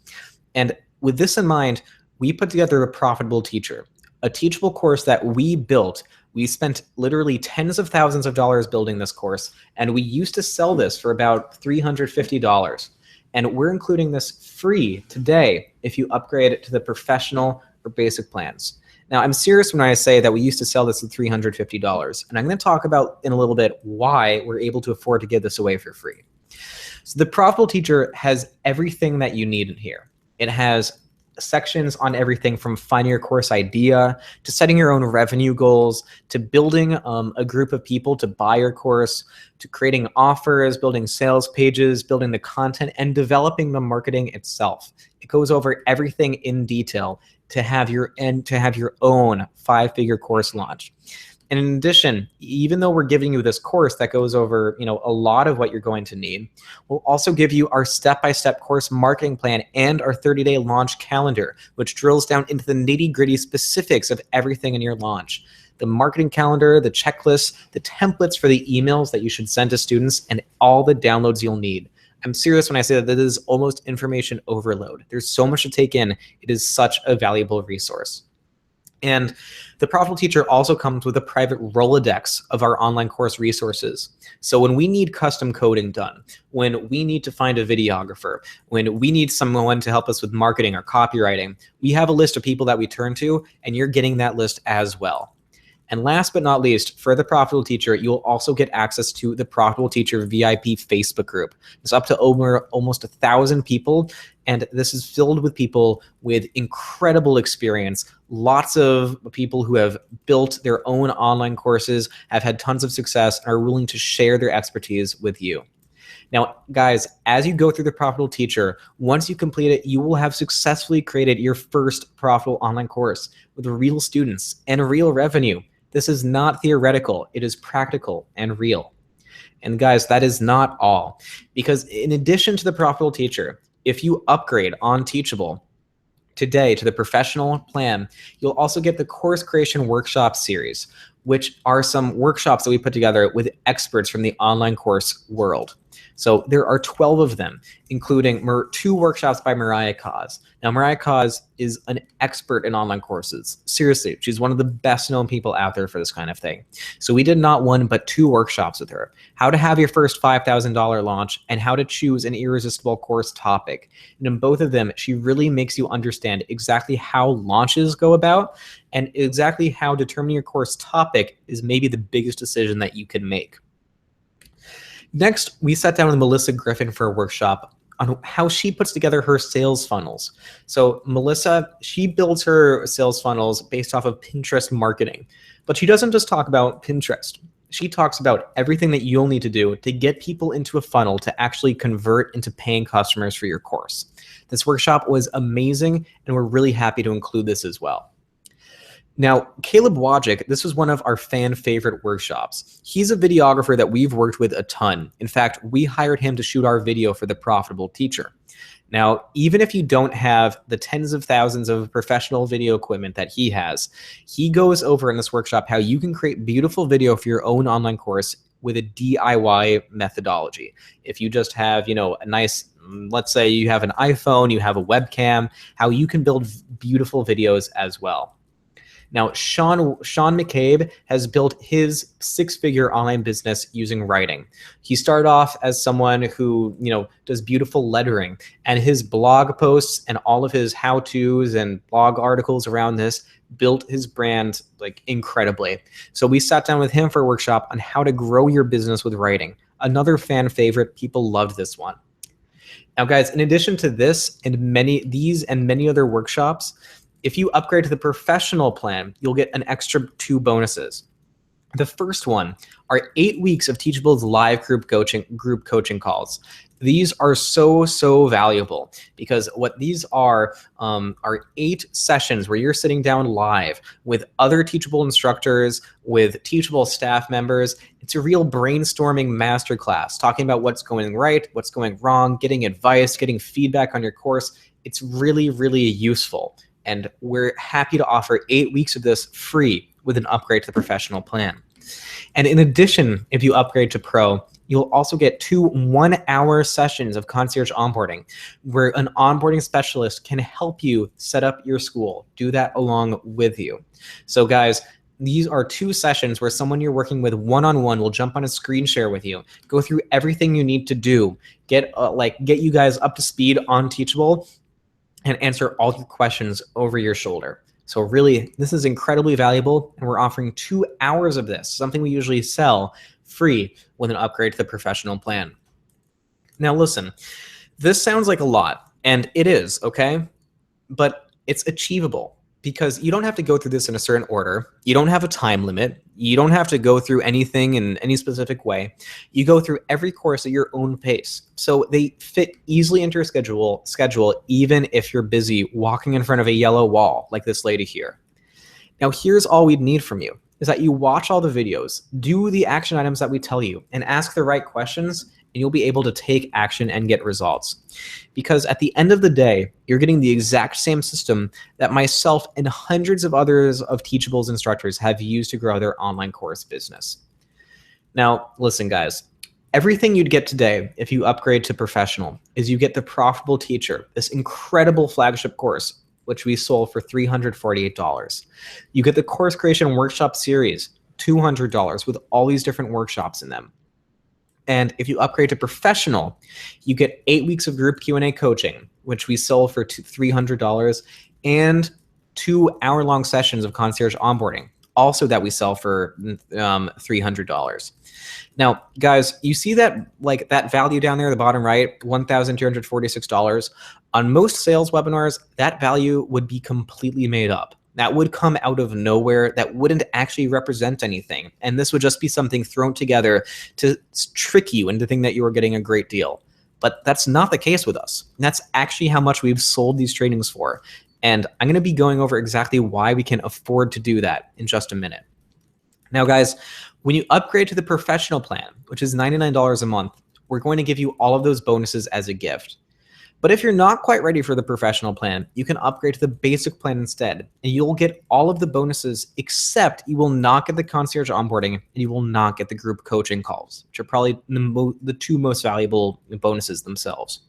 And with this in mind, we put together a profitable teacher, a teachable course that we built. We spent literally tens of thousands of dollars building this course, and we used to sell this for about $350. And we're including this free today if you upgrade it to the professional or basic plans. Now, I'm serious when I say that we used to sell this at $350, and I'm going to talk about in a little bit why we're able to afford to give this away for free. So the profitable teacher has everything that you need in here. It has sections on everything from finding your course idea to setting your own revenue goals to building a group of people to buy your course to creating offers, building sales pages, building the content, and developing the marketing itself. It goes over everything in detail to have your own 5-figure course launch. And in addition, even though we're giving you this course that goes over, a lot of what you're going to need, we'll also give you our step-by-step course marketing plan and our 30-day launch calendar, which drills down into the nitty-gritty specifics of everything in your launch. The marketing calendar, the checklist, the templates for the emails that you should send to students, and all the downloads you'll need. I'm serious when I say that this is almost information overload. There's so much to take in. It is such a valuable resource. And the Profitable Teacher also comes with a private Rolodex of our online course resources. So when we need custom coding done, when we need to find a videographer, when we need someone to help us with marketing or copywriting, we have a list of people that we turn to, and you're getting that list as well. And last but not least, for the Profitable Teacher, you'll also get access to the Profitable Teacher VIP Facebook group. It's up to over almost 1,000 people, and this is filled with people with incredible experience. Lots of people who have built their own online courses, have had tons of success, and are willing to share their expertise with you. Now, guys, as you go through the Profitable Teacher, once you complete it, you will have successfully created your first profitable online course with real students and real revenue. This is not theoretical. It is practical and real. And guys, that is not all. Because in addition to the Profitable Teacher, if you upgrade on Teachable today to the professional plan, you'll also get the Course Creation Workshop series, which are some workshops that we put together with experts from the online course world. So there are 12 of them, including 2 workshops by Mariah Cause. Now, Mariah Cause is an expert in online courses. Seriously, she's one of the best known people out there for this kind of thing. So we did not 1, but 2 workshops with her. How to have your first $5,000 launch and how to choose an irresistible course topic. And in both of them, she really makes you understand exactly how launches go about and exactly how determining your course topic is maybe the biggest decision that you can make. Next, we sat down with Melissa Griffin for a workshop on how she puts together her sales funnels. So Melissa, she builds her sales funnels based off of Pinterest marketing, but she doesn't just talk about Pinterest. She talks about everything that you'll need to do to get people into a funnel to actually convert into paying customers for your course. This workshop was amazing, and we're really happy to include this as well. Now, Caleb Wojcik, this was one of our fan favorite workshops. He's a videographer that we've worked with a ton. In fact, we hired him to shoot our video for the Profitable Teacher. Now, even if you don't have the tens of thousands of professional video equipment that he has, he goes over in this workshop how you can create beautiful video for your own online course with a DIY methodology. If you just have, a nice, let's say you have an iPhone, you have a webcam, how you can build beautiful videos as well. Now, Sean McCabe has built his 6-figure online business using writing. He started off as someone who, does beautiful lettering, and his blog posts and all of his how-tos and blog articles around this built his brand incredibly. So we sat down with him for a workshop on how to grow your business with writing. Another fan favorite. People loved this one. Now, guys, in addition to this and many other workshops, if you upgrade to the professional plan, you'll get an extra 2 bonuses. The first one are 8 weeks of Teachable's live group coaching calls. These are so valuable because what these are 8 sessions where you're sitting down live with other teachable instructors, with teachable staff members. It's a real brainstorming masterclass, talking about what's going right, what's going wrong, getting advice, getting feedback on your course. It's really useful. And we're happy to offer 8 weeks of this free with an upgrade to the professional plan. And in addition, if you upgrade to Pro, you'll also get 2 1-hour sessions of concierge onboarding where an onboarding specialist can help you set up your school, do that along with you. So guys, these are 2 sessions where someone you're working with one-on-one will jump on a screen share with you, go through everything you need to do, get you guys up to speed on Teachable, and answer all your questions over your shoulder. So really, this is incredibly valuable, and we're offering 2 hours of this, something we usually sell free with an upgrade to the professional plan. Now listen, this sounds like a lot, and it is, okay? But it's achievable because you don't have to go through this in a certain order. You don't have a time limit. You don't have to go through anything in any specific way. You go through every course at your own pace. So they fit easily into your schedule, even if you're busy walking in front of a yellow wall like this lady here. Now, here's all we'd need from you is that you watch all the videos, do the action items that we tell you, and ask the right questions, and you'll be able to take action and get results. Because at the end of the day, you're getting the exact same system that myself and hundreds of others of Teachable's instructors have used to grow their online course business. Now, listen, guys. Everything you'd get today if you upgrade to professional is you get the Profitable Teacher, this incredible flagship course, which we sold for $348. You get the Course Creation Workshop Series, $200 with all these different workshops in them. And if you upgrade to professional, you get 8 weeks of group Q&A coaching, which we sold for $300, and 2 hour-long sessions of concierge onboarding, also that we sell for $300. Now, guys, you see that that value down there at the bottom right, $1,246. On most sales webinars, that value would be completely made up. That would come out of nowhere. That wouldn't actually represent anything. And this would just be something thrown together to trick you into thinking that you were getting a great deal. But that's not the case with us. And that's actually how much we've sold these trainings for. And I'm going to be going over exactly why we can afford to do that in just a minute. Now, guys, when you upgrade to the professional plan, which is $99 a month, we're going to give you all of those bonuses as a gift. But if you're not quite ready for the professional plan, you can upgrade to the basic plan instead, and you'll get all of the bonuses, except you will not get the concierge onboarding and you will not get the group coaching calls, which are probably the 2 most valuable bonuses themselves.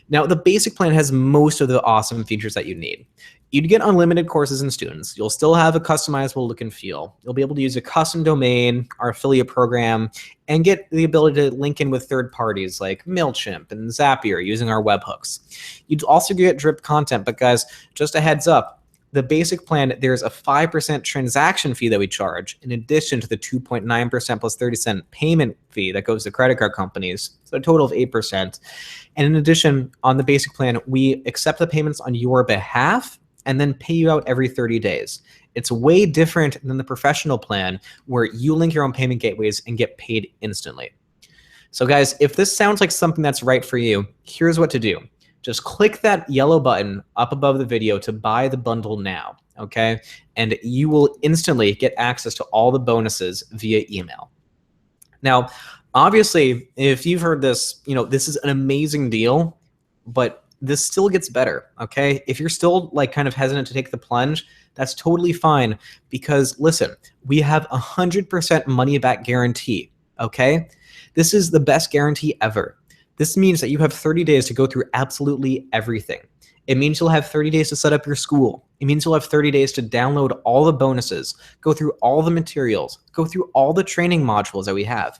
Now, the basic plan has most of the awesome features that you need. You'd get unlimited courses and students. You'll still have a customizable look and feel. You'll be able to use a custom domain, our affiliate program, and get the ability to link in with third parties like MailChimp and Zapier using our webhooks. You'd also get drip content, but guys, just a heads up, the basic plan, there's a 5% transaction fee that we charge in addition to the 2.9% plus 30-cent payment fee that goes to credit card companies, so a total of 8%. And in addition, on the basic plan, we accept the payments on your behalf and then pay you out every 30 days. It's way different than the professional plan where you link your own payment gateways and get paid instantly. So guys, if this sounds like something that's right for you, here's what to do. Just click that yellow button up above the video to buy the bundle now, okay? And you will instantly get access to all the bonuses via email. Now, obviously, if you've heard this, this is an amazing deal, but this still gets better, okay? If you're still kind of hesitant to take the plunge, that's totally fine because listen, we have 100% money back guarantee, okay? This is the best guarantee ever. This means that you have 30 days to go through absolutely everything. It means you'll have 30 days to set up your school. It means you'll have 30 days to download all the bonuses, go through all the materials, go through all the training modules that we have.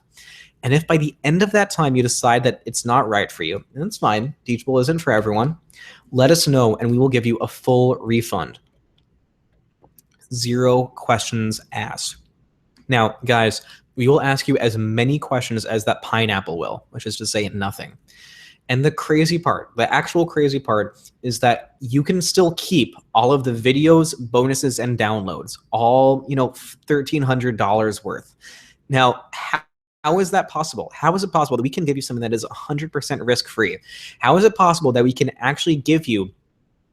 And if by the end of that time you decide that it's not right for you, and it's fine, Teachable isn't for everyone, let us know and we will give you a full refund. 0 questions asked. Now, guys, we will ask you as many questions as that pineapple will, which is to say nothing. And the crazy part, the actual crazy part, is that you can still keep all of the videos, bonuses, and downloads, all $1,300 worth. Now, How is that possible? How is it possible that we can give you something that is 100% risk-free? How is it possible that we can actually give you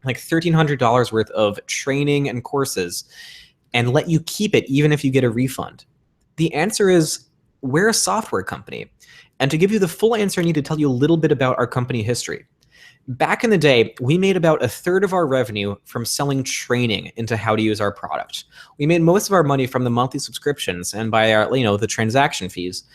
like $1,300 worth of training and courses and let you keep it even if you get a refund? The answer is we're a software company. And to give you the full answer, I need to tell you a little bit about our company history. Back in the day, we made about a third of our revenue from selling training into how to use our product. We made most of our money from the monthly subscriptions and by our, the transaction fees.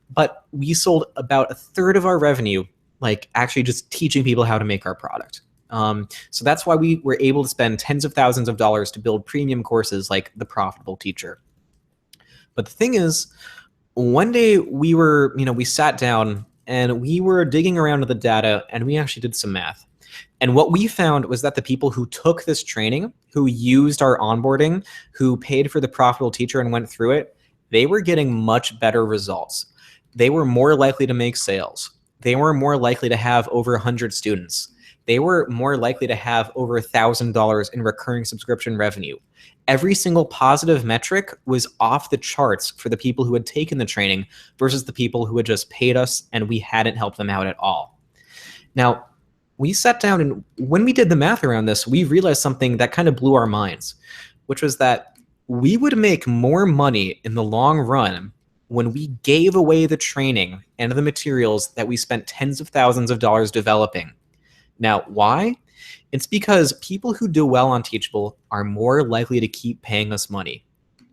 But we sold about a third of our revenue, like actually just teaching people how to make our product. So that's why we were able to spend tens of thousands of dollars to build premium courses like The Profitable Teacher. But the thing is, one day we sat down and we were digging around with the data and we actually did some math. And what we found was that the people who took this training, who used our onboarding, who paid for The Profitable Teacher and went through it, they were getting much better results. They were more likely to make sales. They were more likely to have over 100 students. They were more likely to have over $1,000 in recurring subscription revenue. Every single positive metric was off the charts for the people who had taken the training versus the people who had just paid us and we hadn't helped them out at all. Now, we sat down and when we did the math around this, we realized something that kind of blew our minds, which was that we would make more money in the long run when we gave away the training and the materials that we spent tens of thousands of dollars developing. Now, why? It's because people who do well on Teachable are more likely to keep paying us money.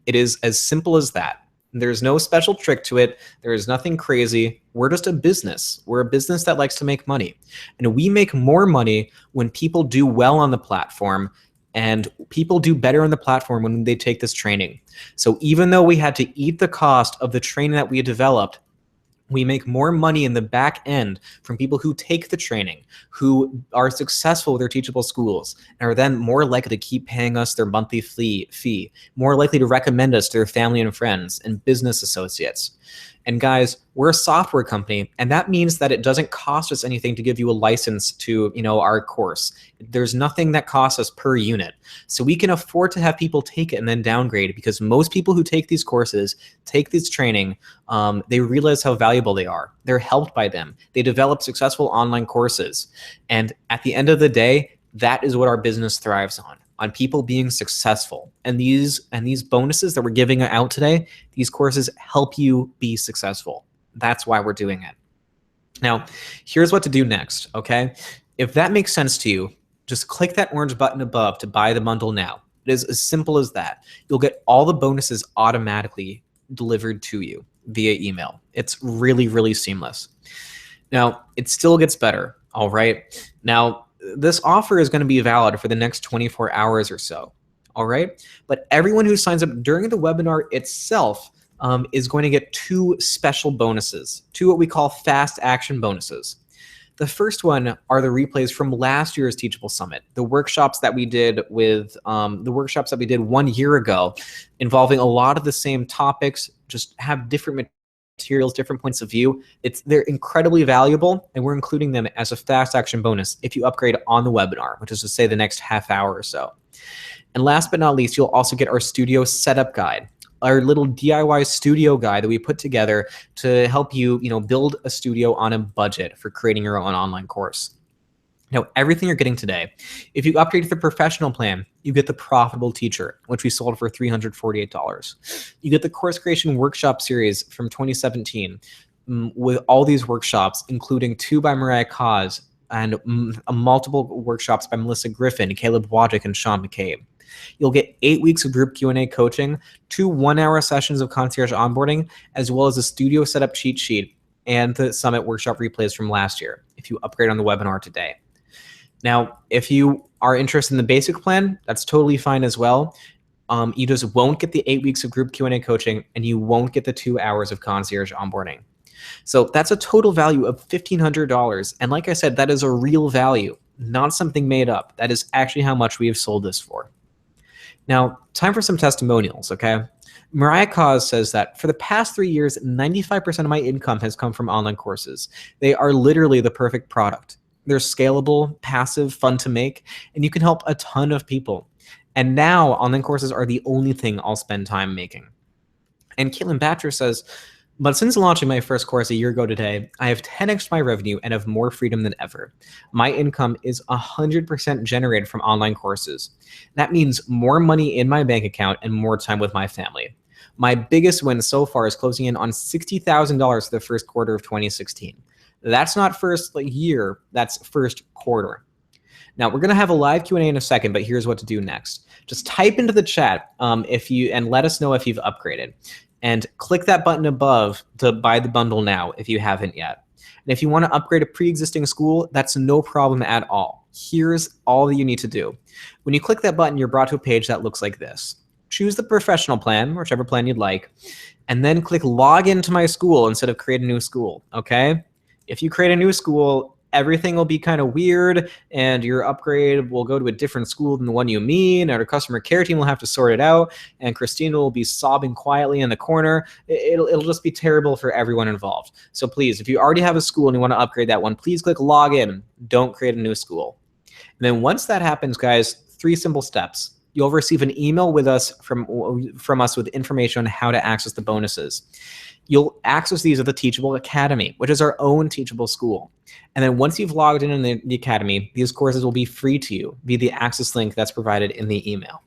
It is as simple as that. There's no special trick to it. There is nothing crazy. We're just a business. We're a business that likes to make money. And we make more money when people do well on the platform, and people do better on the platform when they take this training. So even though we had to eat the cost of the training that we had developed, we make more money in the back end from people who take the training, who are successful with their Teachable schools, and are then more likely to keep paying us their monthly fee, more likely to recommend us to their family and friends and business associates. And guys, we're a software company, and that means that it doesn't cost us anything to give you a license to, our course. There's nothing that costs us per unit. So we can afford to have people take it and then downgrade, because most people who take these courses, take this training, they realize how valuable they are. They're helped by them. They develop successful online courses. And at the end of the day, that is what our business thrives on people being successful. And these bonuses that we're giving out today, these courses help you be successful. That's why we're doing it. Now, here's what to do next, okay? If that makes sense to you, just click that orange button above to buy the bundle now. It is as simple as that. You'll get all the bonuses automatically delivered to you via email. It's really, really seamless. Now, it still gets better, all right? Now, this offer is going to be valid for the next 24 hours or so, all right? But everyone who signs up during the webinar itself is going to get 2 special bonuses, 2 what we call fast action bonuses. The first one are the replays from last year's Teachable Summit, the workshops that we did 1 year ago, involving a lot of the same topics, just have different materials, different points of view. They're incredibly valuable, and we're including them as a fast action bonus if you upgrade on the webinar, which is to say the next half hour or so. And last but not least, you'll also get our studio setup guide, our little DIY studio guide that we put together to help you, build a studio on a budget for creating your own online course. Now, everything you're getting today, if you upgrade to the professional plan, you get the Profitable Teacher, which we sold for $348. You get the Course Creation Workshop Series from 2017 with all these workshops, including 2 by Mariah Cause and multiple workshops by Melissa Griffin, Caleb Wojcik, and Sean McCabe. You'll get 8 weeks of group Q&A coaching, 2 one-hour sessions of concierge onboarding, as well as a studio setup cheat sheet and the Summit workshop replays from last year if you upgrade on the webinar today. Now, if you are interested in the basic plan, that's totally fine as well. You just won't get the 8 weeks of group Q&A coaching, and you won't get the 2 hours of concierge onboarding. So that's a total value of $1,500. And like I said, that is a real value, not something made up. That is actually how much we have sold this for. Now, time for some testimonials, okay? Mariah Cause says that for the past 3 years, 95% of my income has come from online courses. They are literally the perfect product. They're scalable, passive, fun to make, and you can help a ton of people. And now online courses are the only thing I'll spend time making. And Caitlin Batcher says, But since launching my first course a year ago today, I have 10x my revenue and have more freedom than ever. My income is 100% generated from online courses. That means more money in my bank account and more time with my family. My biggest win so far is closing in on $60,000 for the first quarter of 2016. That's not first year, that's first quarter. Now we're gonna have a live Q&A in a second, but here's what to do next. Just type into the chat and let us know if you've upgraded. And click that button above to buy the bundle now if you haven't yet. And if you want to upgrade a pre-existing school, that's no problem at all. Here's all that you need to do. When you click that button, you're brought to a page that looks like this. Choose the professional plan, whichever plan you'd like, and then click log into my school instead of create a new school, okay? If you create a new school, everything will be kind of weird and your upgrade will go to a different school than the one you mean, and our customer care team will have to sort it out, and Christina will be sobbing quietly in the corner. It'll just be terrible for everyone involved. So please, if you already have a school and you want to upgrade that one, please click log in. Don't create a new school. And then once that happens, guys, 3 simple steps. You'll receive an email with us from us with information on how to access the bonuses. You'll access these at the Teachable Academy, which is our own Teachable school. And then once you've logged in the Academy, these courses will be free to you via the access link that's provided in the email.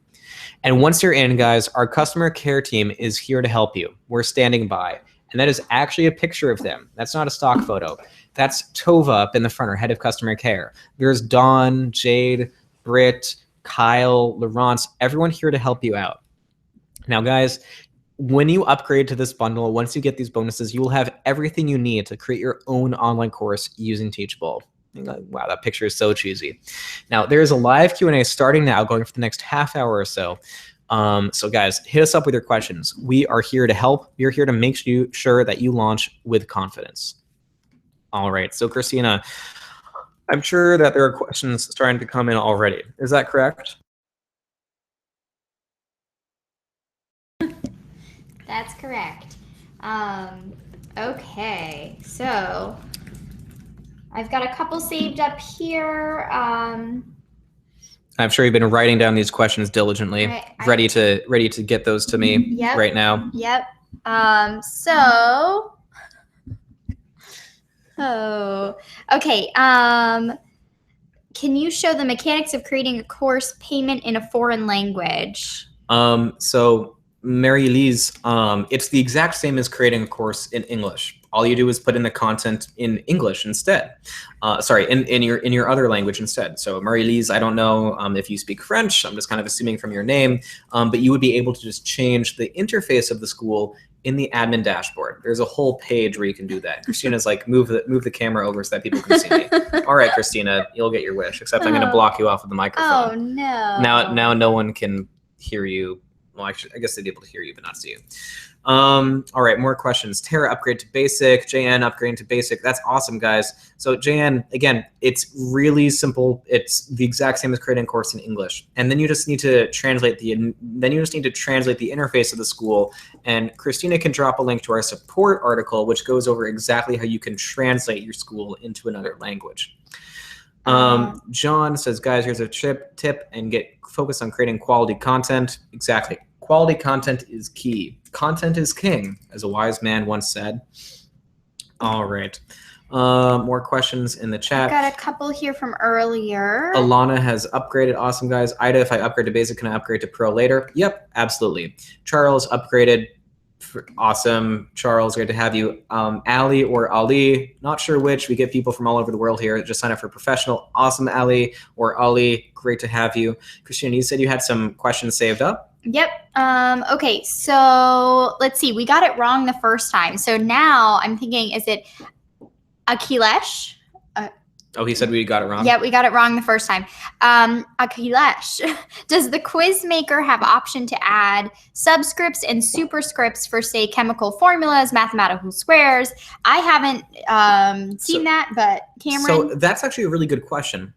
And once you're in, guys, our customer care team is here to help you. We're standing by. And that is actually a picture of them. That's not a stock photo. That's Tova up in the front, our head of customer care. There's Dawn, Jade, Britt, Kyle, Laurence, everyone here to help you out. Now, guys, when you upgrade to this bundle, once you get these bonuses, you will have everything you need to create your own online course using Teachable. Wow, that picture is so cheesy. Now, there's a live Q&A starting now, going for the next half hour or so. So guys, hit us up with your questions. We are here to help. We're here to make sure that you launch with confidence. All right, so Christina, I'm sure that there are questions starting to come in already. Is that correct? That's correct. Okay, so I've got a couple saved up here. I'm sure you've been writing down these questions diligently, ready to get those to me right now. Yep. Okay. Can you show the mechanics of creating a course payment in a foreign language? So Mary-Lise, it's the exact same as creating a course in English. All you do is put in the content in English instead. In your other language instead. So Mary-Lise, I don't know if you speak French. I'm just kind of assuming from your name, but you would be able to just change the interface of the school in the admin dashboard. There's a whole page where you can do that. Christina's like, move the camera over so that people can see me. All right, Christina, you'll get your wish. Except I'm going to block you off with the microphone. Oh no! Now no one can hear you. Well, actually, I guess they'd be able to hear you, but not see you. All right, more questions. Tara, upgrade to basic. JN, upgrading to basic. That's awesome, guys. So JN, again, it's really simple. It's the exact same as creating a course in English. And then you just need to translate the interface of the school. And Christina can drop a link to our support article, which goes over exactly how you can translate your school into another language. John says, guys, here's a tip and get focused on creating quality content. Exactly. Quality content is key. Content is king, as a wise man once said. All right. More questions in the chat. I've got a couple here from earlier. Alana has upgraded. Awesome, guys. Ida, if I upgrade to basic, can I upgrade to pro later? Yep, absolutely. Charles upgraded. Awesome. Charles, great to have you. Ali or Ali, not sure which. We get people from all over the world here. Just sign up for professional. Awesome, Ali or Ali, great to have you. Christina, you said you had some questions saved up? Yep. Okay, so let's see. We got it wrong the first time. So now I'm thinking, is it Akhilesh? Oh, he said we got it wrong? Yeah, we got it wrong the first time. Akhilesh, does the quiz maker have option to add subscripts and superscripts for, say, chemical formulas, mathematical squares? I haven't seen that, but Cameron? So that's actually a really good question.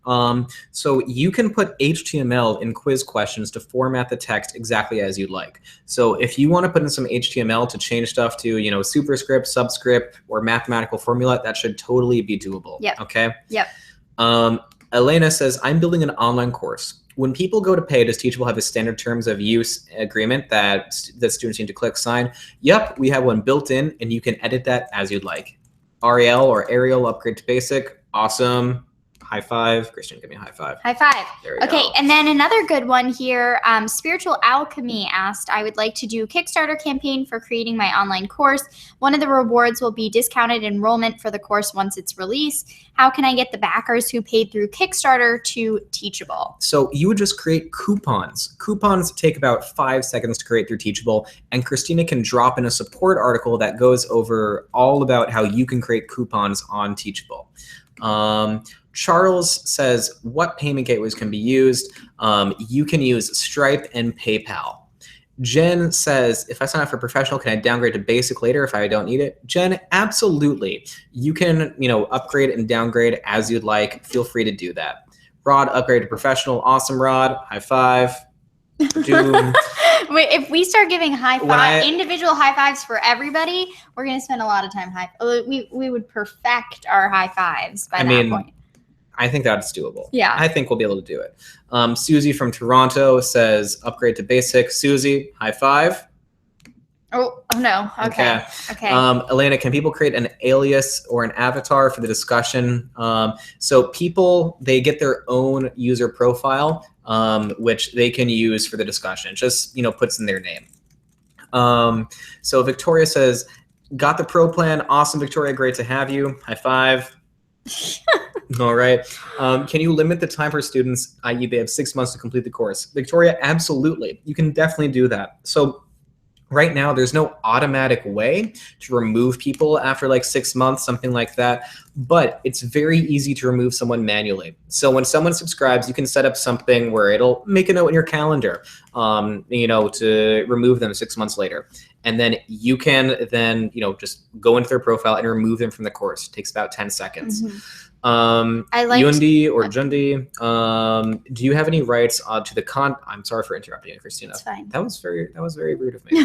So you can put HTML in quiz questions to format the text exactly as you'd like. So if you want to put in some HTML to change stuff to, you know, superscript, subscript, or mathematical formula, that should totally be doable. Yep. Okay? Yep. Elena says, I'm building an online course. when people go to pay, does Teachable have a standard terms of use agreement that students need to click sign? Yep, we have one built in, and you can edit that as you'd like. Ariel or Ariel upgrade to basic. Awesome. High five. Christian, give me a high five. High five. There we Okay, go. and then another good one here. Spiritual Alchemy asked, I would like to do a Kickstarter campaign for creating my online course. One of the rewards will be discounted enrollment for the course once it's released. How can I get the backers who paid through Kickstarter to Teachable? So you would just create coupons. Coupons take about 5 seconds to create through Teachable, and Christina can drop in a support article that goes over all about how you can create coupons on Teachable. Charles says, what payment gateways can be used? You can use Stripe and PayPal. Jen says, if I sign up for professional, can I downgrade to basic later if I don't need it? Jen, absolutely. You can, upgrade and downgrade as you'd like. Feel free to do that. Rod, upgrade to professional. Awesome, Rod. High five. Doom. Wait, if we start giving individual high fives for everybody, we're going to spend a lot of time we would perfect our high fives by that point. I think that's doable. Yeah. I think we'll be able to do it. Susie from Toronto says, upgrade to basic. Susie, high five. Oh no. Okay. Elena, can people create an alias or an avatar for the discussion? So people, they get their own user profile, which they can use for the discussion. Just, puts in their name. So Victoria says, got the pro plan. Awesome, Victoria. Great to have you. High five. All right. Can you limit the time for students, i.e. they have 6 months to complete the course? Victoria, absolutely. You can definitely do that. So right now, there's no automatic way to remove people after like 6 months, something like that. But it's very easy to remove someone manually. So when someone subscribes, you can set up something where it'll make a note in your calendar, to remove them 6 months later. And then you can just go into their profile and remove them from the course. It takes about 10 seconds. Yundi or Jundi, do you have any rights to the I'm sorry for interrupting you, Christina. It's fine. That was very rude of me.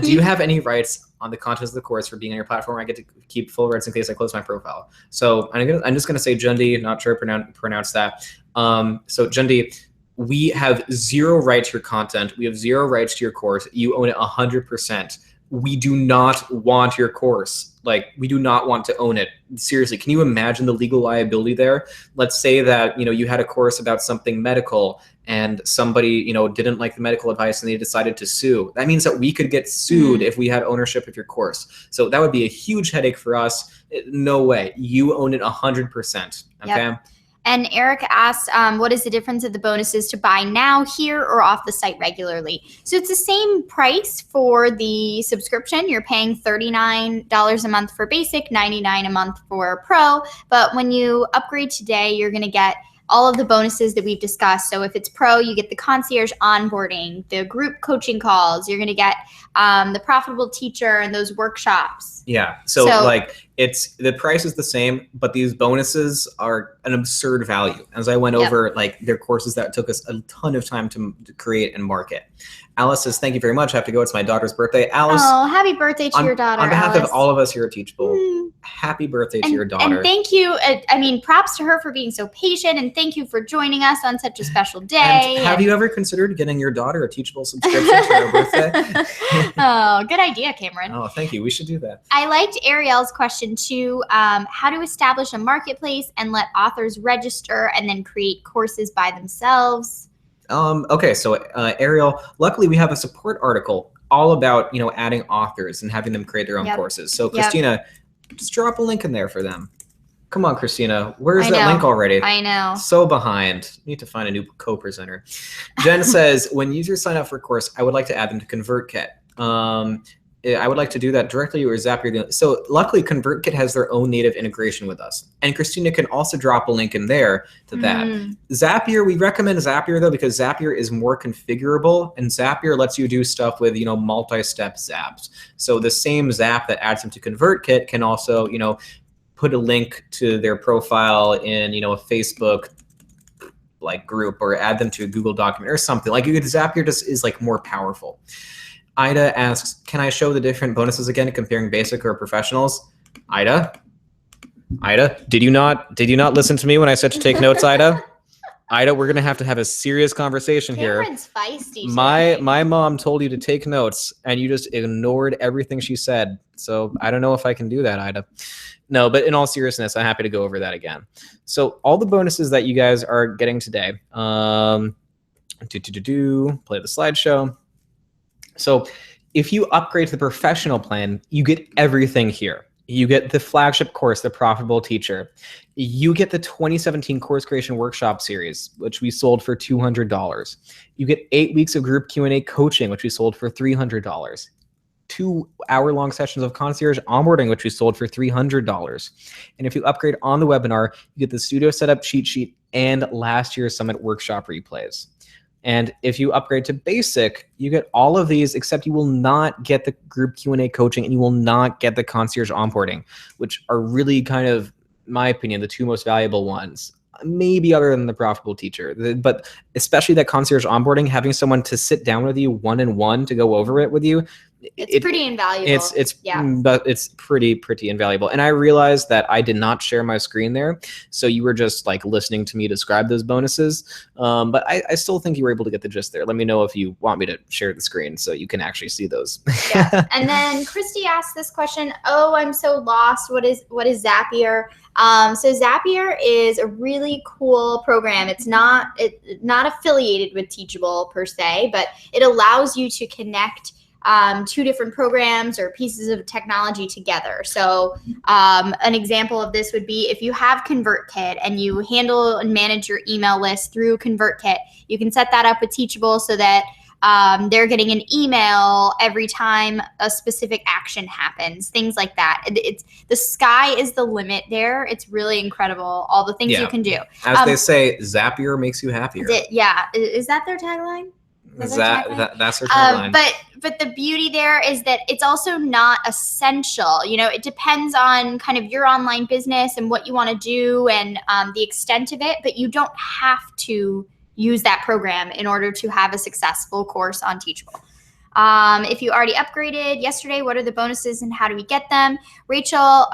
Do you have any rights on the contents of the course for being on your platform? I get to keep full rights in case I close my profile. So I'm just gonna say Jundi, not sure pronounce that. So Jundi, we have 0 right to your content. We have 0 rights to your course. You own it 100%. We do not want your course. We do not want to own it. Seriously, can you imagine the legal liability there? Let's say that, you had a course about something medical and somebody, didn't like the medical advice and they decided to sue. That means that we could get sued if we had ownership of your course. So that would be a huge headache for us. No way. You own it 100%. Okay. Yep. And Eric asked, what is the difference of the bonuses to buy now, here, or off the site regularly? So it's the same price for the subscription. You're paying $39 a month for basic, $99 a month for pro. But when you upgrade today, you're going to get all of the bonuses that we've discussed. So if it's pro, you get the concierge onboarding, the group coaching calls. You're going to get the profitable teacher and those workshops. Yeah. So it's the price is the same, but these bonuses are an absurd value. As I went over, their courses that took us a ton of time to create and market. Alice says, thank you very much. I have to go. It's my daughter's birthday. Alice. Oh, happy birthday to your daughter, on behalf Alice. of all of us here at Teachable, happy birthday to your daughter. And thank you. Props to her for being so patient, and thank you for joining us on such a special day. And have you ever considered getting your daughter a Teachable subscription to her birthday? Oh, good idea, Cameron. Oh, thank you. We should do that. I liked Ariel's question too. How to establish a marketplace and let authors register and then create courses by themselves. Okay, so Ariel, luckily we have a support article all about, adding authors and having them create their own courses. So Christina, just drop a link in there for them. Come on, Christina. Where's that link already? I know. So behind. Need to find a new co-presenter. Jen says, when users sign up for a course, I would like to add them to ConvertKit. I would like to do that directly or Zapier. So luckily ConvertKit has their own native integration with us. And Christina can also drop a link in there to that. Zapier, we recommend Zapier though, because Zapier is more configurable and Zapier lets you do stuff with, multi-step zaps. So the same zap that adds them to ConvertKit can also, put a link to their profile in, a Facebook group or add them to a Google document or something. Zapier just is more powerful. Ida asks, can I show the different bonuses again, comparing basic or professionals? Ida, did you not listen to me when I said to take notes, Ida? Ida, we're gonna have to have a serious conversation here. Cameron's feisty. My mom told you to take notes, and you just ignored everything she said. So I don't know if I can do that, Ida. No, but in all seriousness, I'm happy to go over that again. So all the bonuses that you guys are getting today. Play the slideshow. So if you upgrade to the professional plan, you get everything here. You get the flagship course, The Profitable Teacher. You get the 2017 Course Creation Workshop Series, which we sold for $200. You get 8 weeks of group Q&A coaching, which we sold for $300. 2-hour-long sessions of concierge onboarding, which we sold for $300. And if you upgrade on the webinar, you get the studio setup cheat sheet and last year's summit workshop replays. And if you upgrade to basic, you get all of these, except you will not get the group Q&A coaching and you will not get the concierge onboarding, which are really kind of, in my opinion, the two most valuable ones. Maybe other than the profitable teacher, but especially that concierge onboarding, having someone to sit down with you one-on-one to go over it with you. It's pretty invaluable. But it's pretty invaluable. And I realized that I did not share my screen there, so you were just like listening to me describe those bonuses. But I still think you were able to get the gist there. Let me know if you want me to share the screen so you can actually see those. Yeah. And then Christy asked this question. Oh, I'm so lost. What is Zapier? So Zapier is a really cool program. It's not affiliated with Teachable per se, but it allows you to connect two different programs or pieces of technology together. So an example of this would be if you have ConvertKit and you handle and manage your email list through ConvertKit, you can set that up with Teachable so that they're getting an email every time a specific action happens, things like that. It's the sky is the limit there. It's really incredible, all the things you can do. As they say, Zapier makes you happier. Yeah. Is that their tagline? That's their tagline. But the beauty there is that it's also not essential. You know, it depends on kind of your online business and what you want to do and the extent of it, but you don't have to use that program in order to have a successful course on Teachable. If you already upgraded yesterday, what are the bonuses and how do we get them? Rachel,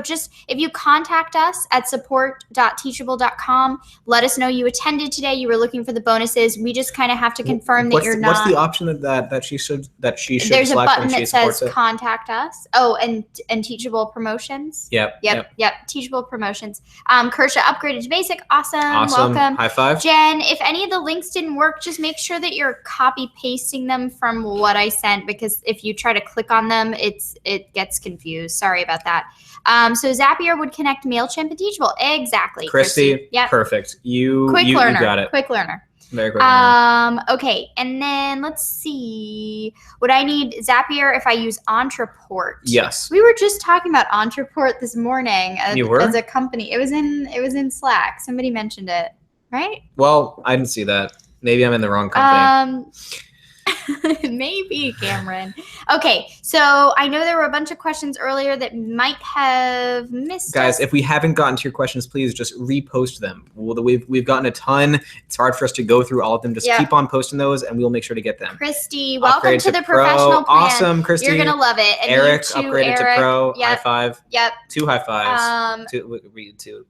just if you contact us at support.teachable.com, let us know you attended today, you were looking for the bonuses. We just kind of have to confirm that you're not. What's the option that she should There's a button that says contact us. Oh, and Teachable Promotions. Yep. Teachable Promotions. Kersha upgraded to basic. Awesome. Welcome. High five. Jen, if any of the links didn't work, just make sure that you're copy pasting them from what I sent, because if you try to click on them, it gets confused. Sorry about that. So Zapier would connect MailChimp and Teachable. Exactly. Christy. Yep. Perfect. You got it. Quick learner. Very quick learner. Okay, and then let's see. Would I need Zapier if I use Entreport? Yes. We were just talking about Entreport this morning as a company. It was in Slack. Somebody mentioned it, right? Well, I didn't see that. Maybe I'm in the wrong company. Maybe, Cameron. Okay, so I know there were a bunch of questions earlier that might have missed. Guys, if we haven't gotten to your questions, please just repost them. We've gotten a ton. It's hard for us to go through all of them. Just keep on posting those, and we'll make sure to get them. Christy, welcome to the professional plan. Awesome, Christy. You're gonna love it. And Eric upgraded to pro. Yep. High five. Yep. 2 high fives. Two.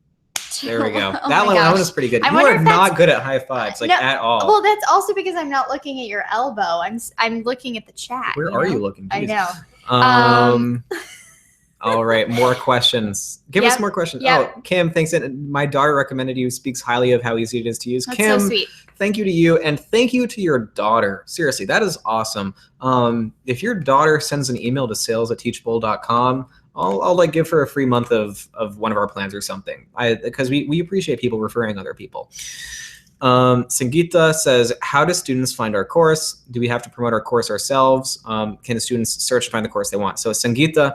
There we go. Oh that one was pretty good. You are not good at high fives, at all. Well, that's also because I'm not looking at your elbow. I'm looking at the chat. Where are you looking? Jeez. I know. All right, more questions. Give us more questions. Yep. Oh, Kim, thanks. My daughter recommended you. Speaks highly of how easy it is to use. That's Kim, so sweet. Thank you to you, and thank you to your daughter. Seriously, that is awesome. If your daughter sends an email to sales@teachable.com, I'll give her a free month of one of our plans or something. Because we appreciate people referring other people. Sangeeta says, how do students find our course? Do we have to promote our course ourselves? Can the students search to find the course they want? So Sangeeta,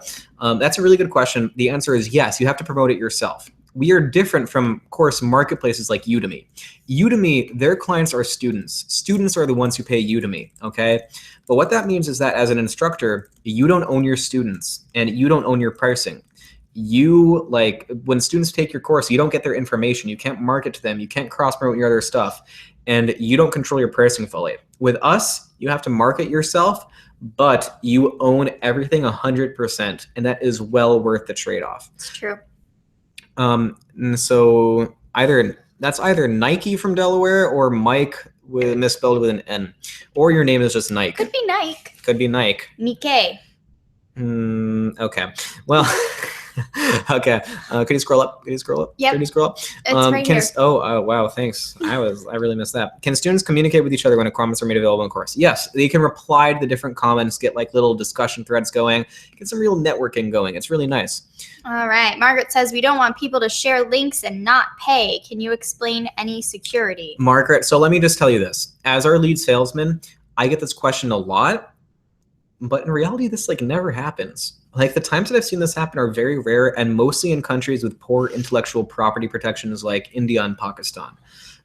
that's a really good question. The answer is yes, you have to promote it yourself. We are different from course marketplaces like Udemy. Udemy, their clients are students. Students are the ones who pay Udemy, okay? But what that means is that as an instructor, you don't own your students and you don't own your pricing. When students take your course, you don't get their information. You can't market to them. You can't cross-promote your other stuff. And you don't control your pricing fully. With us, you have to market yourself, but you own everything 100%. And that is well worth the trade-off. It's true. And so either That's either Nike from Delaware or Mike with misspelled with an N, or your name is just Nike. Could be Nike. Could be Nike. Nike. Okay. Well, okay. Can you scroll up? Yep. Can you scroll up? It's right here. Oh, wow. Thanks. I really missed that. Can students communicate with each other when a comments are made available in course? Yes, they can reply to the different comments, get like little discussion threads going, get some real networking going. It's really nice. All right. Margaret says we don't want people to share links and not pay. Can you explain any security? Margaret, so let me just tell you this. As our lead salesman, I get this question a lot. But in reality, this like never happens. Like the times that I've seen this happen are very rare and mostly in countries with poor intellectual property protections like India and Pakistan.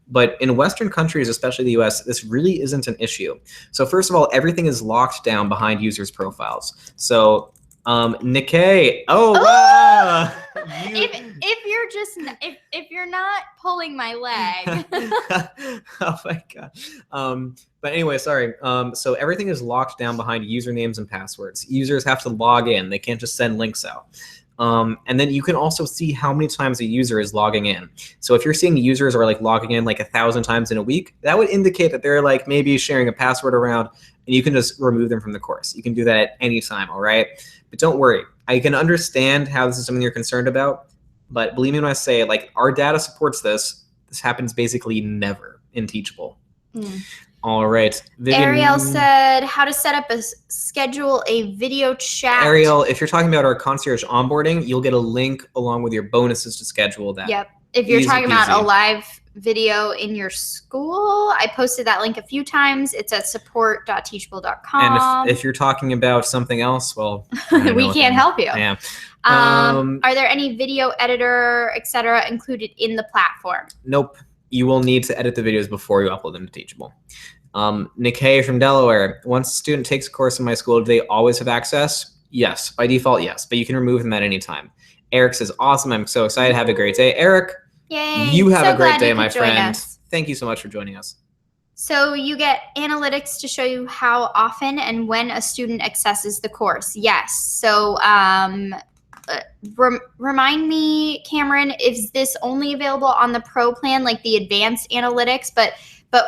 But in Western countries, especially the US, this really isn't an issue. So first of all, everything is locked down behind users' profiles. So Nikkei, wow. If you're not pulling my leg. Oh my god. But anyway, sorry. So everything is locked down behind usernames and passwords. Users have to log in. They can't just send links out. And then you can also see how many times a user is logging in. So if you're seeing users are like logging in like 1,000 times in a week, that would indicate that they're like maybe sharing a password around, and you can just remove them from the course. You can do that at any time, all right? But don't worry. I can understand how this is something you're concerned about, but believe me when I say, like, our data supports this. This happens basically never in Teachable. All right. Vivian. Ariel said how to set up schedule a video chat. Ariel, if you're talking about our concierge onboarding, you'll get a link along with your bonuses to schedule that. Yep. If you're talking about a live video in your school, I posted that link a few times. It's at support.teachable.com. And if you're talking about something else, well, we can't help you. Yeah. Are there any video editor, etc., included in the platform? Nope. You will need to edit the videos before you upload them to Teachable. Nikkei from Delaware. Once a student takes a course in my school, do they always have access? Yes. By default, yes. But you can remove them at any time. Eric says, awesome. I'm so excited. Have a great day. Eric, yay. You have a great day, my friend. Us. Thank you so much for joining us. So you get analytics to show you how often and when a student accesses the course. Yes. So remind me, Cameron, is this only available on the Pro plan, like the advanced analytics? But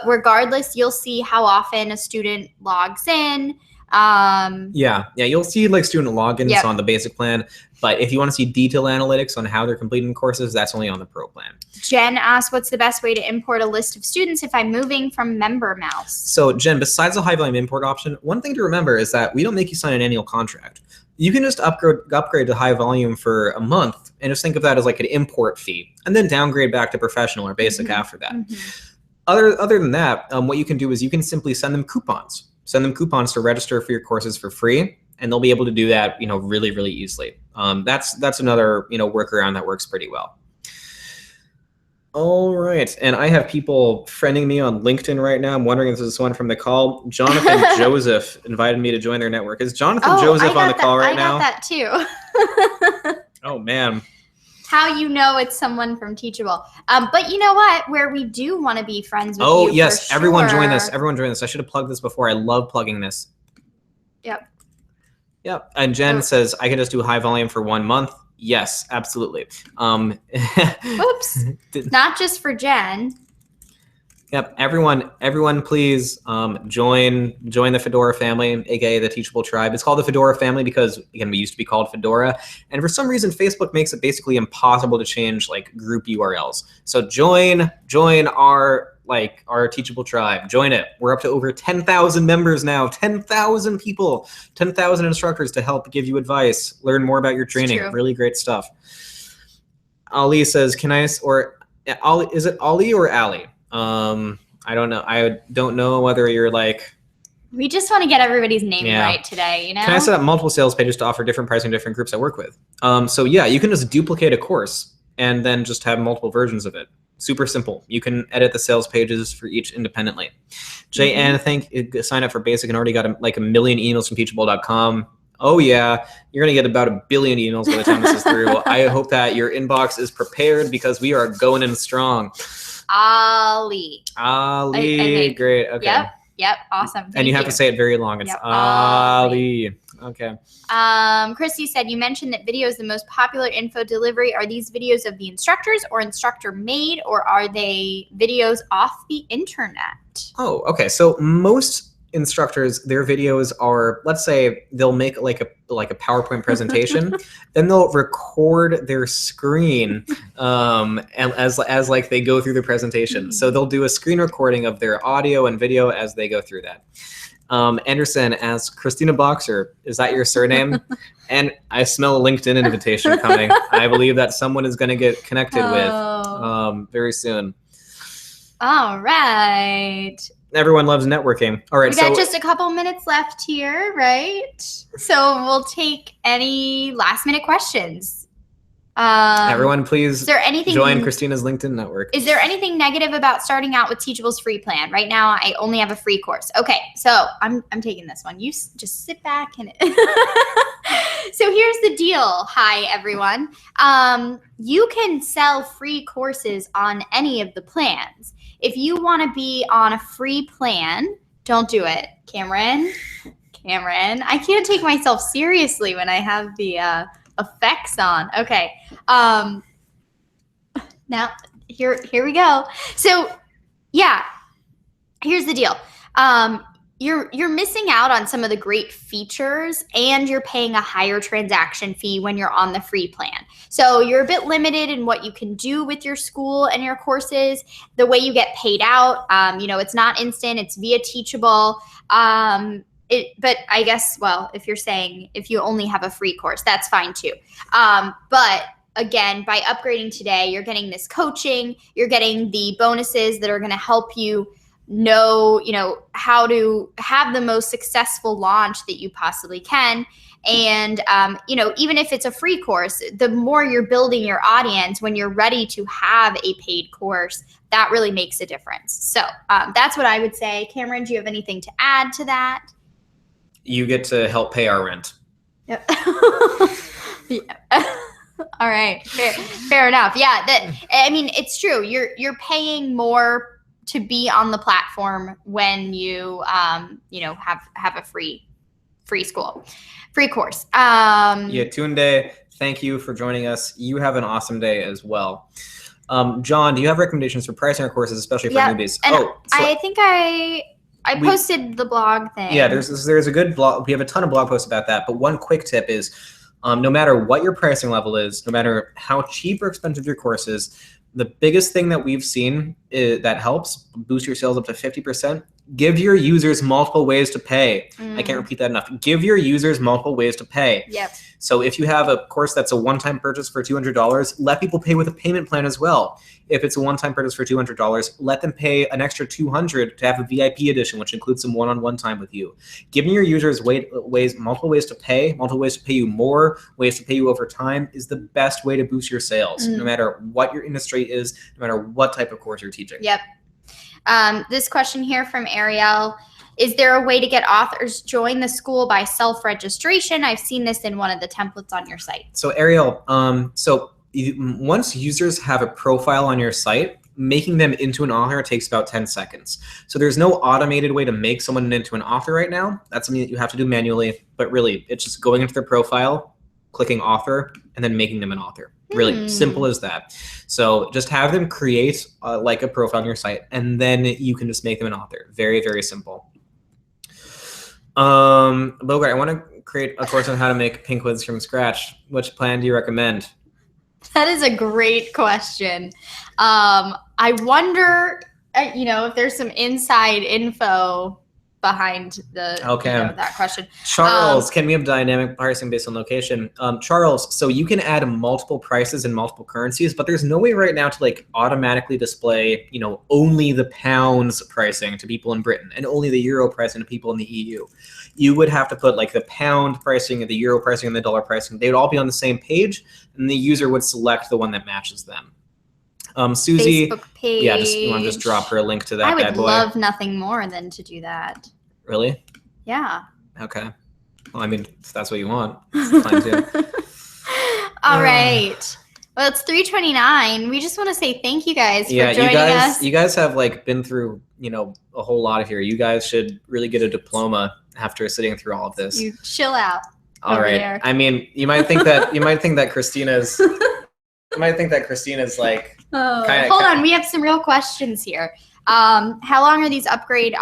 regardless, you'll see how often a student logs in. Yeah, you'll see like student logins on the basic plan. But if you want to see detailed analytics on how they're completing courses, that's only on the Pro plan. Jen asked, what's the best way to import a list of students if I'm moving from member mouse? So Jen, besides the high volume import option, one thing to remember is that we don't make you sign an annual contract. You can just upgrade to high volume for a month and just think of that as like an import fee, and then downgrade back to professional or basic after that. Other than that, what you can do is you can simply send them coupons. Send them coupons to register for your courses for free, and they'll be able to do that, really, really easily. That's another, workaround that works pretty well. All right, and I have people friending me on LinkedIn right now. I'm wondering if this is someone from the call. Jonathan Joseph invited me to join their network. Is Jonathan Joseph on the call right now? I got that too. Oh man. How you know it's someone from Teachable. But you know what? Where we do want to be friends with you. Oh, yes. For Everyone sure. join this. Everyone join this. I should have plugged this before. I love plugging this. Yep. And Jen says, I can just do high volume for 1 month. Yes, absolutely. Oops. Not just for Jen. Yep. Everyone, please join the Fedora family, aka the Teachable Tribe. It's called the Fedora family because, again, we used to be called Fedora, and for some reason, Facebook makes it basically impossible to change like group URLs. So join our Teachable Tribe. Join it. We're up to over 10,000 members now. 10,000 people, 10,000 instructors to help give you advice, learn more about your training. Really great stuff. Ali says, is it Ali or Ali? I don't know. I don't know whether you're like. We just want to get everybody's name right today, Can I set up multiple sales pages to offer different pricing to different groups I work with? So yeah, you can just duplicate a course and then just have multiple versions of it. Super simple. You can edit the sales pages for each independently. JN, I think sign up for basic and already got like 1 million emails from teachable.com. Oh yeah, you're gonna get about 1 billion emails by the time this is through. I hope that your inbox is prepared because we are going in strong. Ali. Great. Okay. Yep. Yep. Awesome. And you have to say it very long. It's Yep. Ali. Okay. Christy said, you mentioned that video is the most popular info delivery. Are these videos of the instructors or instructor made, or are they videos off the internet? Oh, okay. So most instructors, their videos are, let's say they'll make like a PowerPoint presentation, then they'll record their screen and as like they go through the presentation. So they'll do a screen recording of their audio and video as they go through that. Anderson asks, Christina Boxer, is that your surname? And I smell a LinkedIn invitation coming. I believe that someone is going to get connected with very soon. All right. Everyone loves networking. All right, we got just a couple minutes left here, right? So we'll take any last minute questions. Everyone, please is there anything, join Christina's LinkedIn network. Is there anything negative about starting out with Teachable's free plan? Right now, I only have a free course. Okay, so I'm taking this one. You just sit back and. So here's the deal. Hi, everyone. You can sell free courses on any of the plans. If you want to be on a free plan, don't do it. Cameron, I can't take myself seriously when I have the effects on. Okay. Now here we go. So yeah, here's the deal. You're missing out on some of the great features, and you're paying a higher transaction fee when you're on the free plan. So you're a bit limited in what you can do with your school and your courses, the way you get paid out. It's not instant, it's via Teachable. But I guess, well, if you're saying if you only have a free course, that's fine too. But again, by upgrading today, you're getting this coaching, you're getting the bonuses that are going to help you know how to have the most successful launch that you possibly can. And even if it's a free course, the more you're building your audience when you're ready to have a paid course, that really makes a difference. So that's what I would say. Cameron, do you have anything to add to that? You get to help pay our rent. Yep. Yeah. All right. Fair enough. Yeah. It's true. You're paying more to be on the platform when you have a free course. Tunde, thank you for joining us. You have an awesome day as well. John, do you have recommendations for pricing our courses, especially for newbies? And I think I posted the blog thing. Yeah, there's a good blog. We have a ton of blog posts about that. But one quick tip is, no matter what your pricing level is, no matter how cheap or expensive your course is, the biggest thing that we've seen that helps boost your sales up to 50%, give your users multiple ways to pay. I can't repeat that enough. Give your users multiple ways to pay. Yep. So if you have a course that's a one-time purchase for $200, let people pay with a payment plan as well. If it's a one-time purchase for $200, let them pay an extra $200 to have a VIP edition, which includes some one-on-one time with you. Giving your users multiple ways to pay you more, ways to pay you over time is the best way to boost your sales, no matter what your industry is, no matter what type of course you're teaching. Yep. This question here from Ariel. Is there a way to get authors join the school by self-registration? I've seen this in one of the templates on your site. So Ariel, once users have a profile on your site, making them into an author takes about 10 seconds. So there's no automated way to make someone into an author right now. That's something that you have to do manually, but really it's just going into their profile, clicking author, and then making them an author. Really simple as that. So just have them create like a profile on your site, and then you can just make them an author. Very, very simple. Bogart, I want to create a course on how to make Pinkwoods from scratch. Which plan do you recommend? That is a great question. I wonder, if there's some inside info behind that question. Charles, can we have dynamic pricing based on location? Charles, so you can add multiple prices in multiple currencies, but there's no way right now to automatically display, only the pounds pricing to people in Britain and only the euro pricing to people in the EU. You would have to put the pound pricing and the euro pricing and the dollar pricing. They would all be on the same page, and the user would select the one that matches them. Susie, Facebook page. Yeah, you want to just drop her a link to that bad boy? I would love nothing more than to do that. Really? Yeah. Okay. Well, if that's what you want, it's fine too. All right. Well, it's 3:29. We just want to say thank you guys for Yeah, joining us. you guys have like been through, a whole lot of here. You guys should really get a diploma after sitting through all of this. You chill out. All right. There. I mean, you might think that Christina's like hold on, we have some real questions here. How long are these upgrade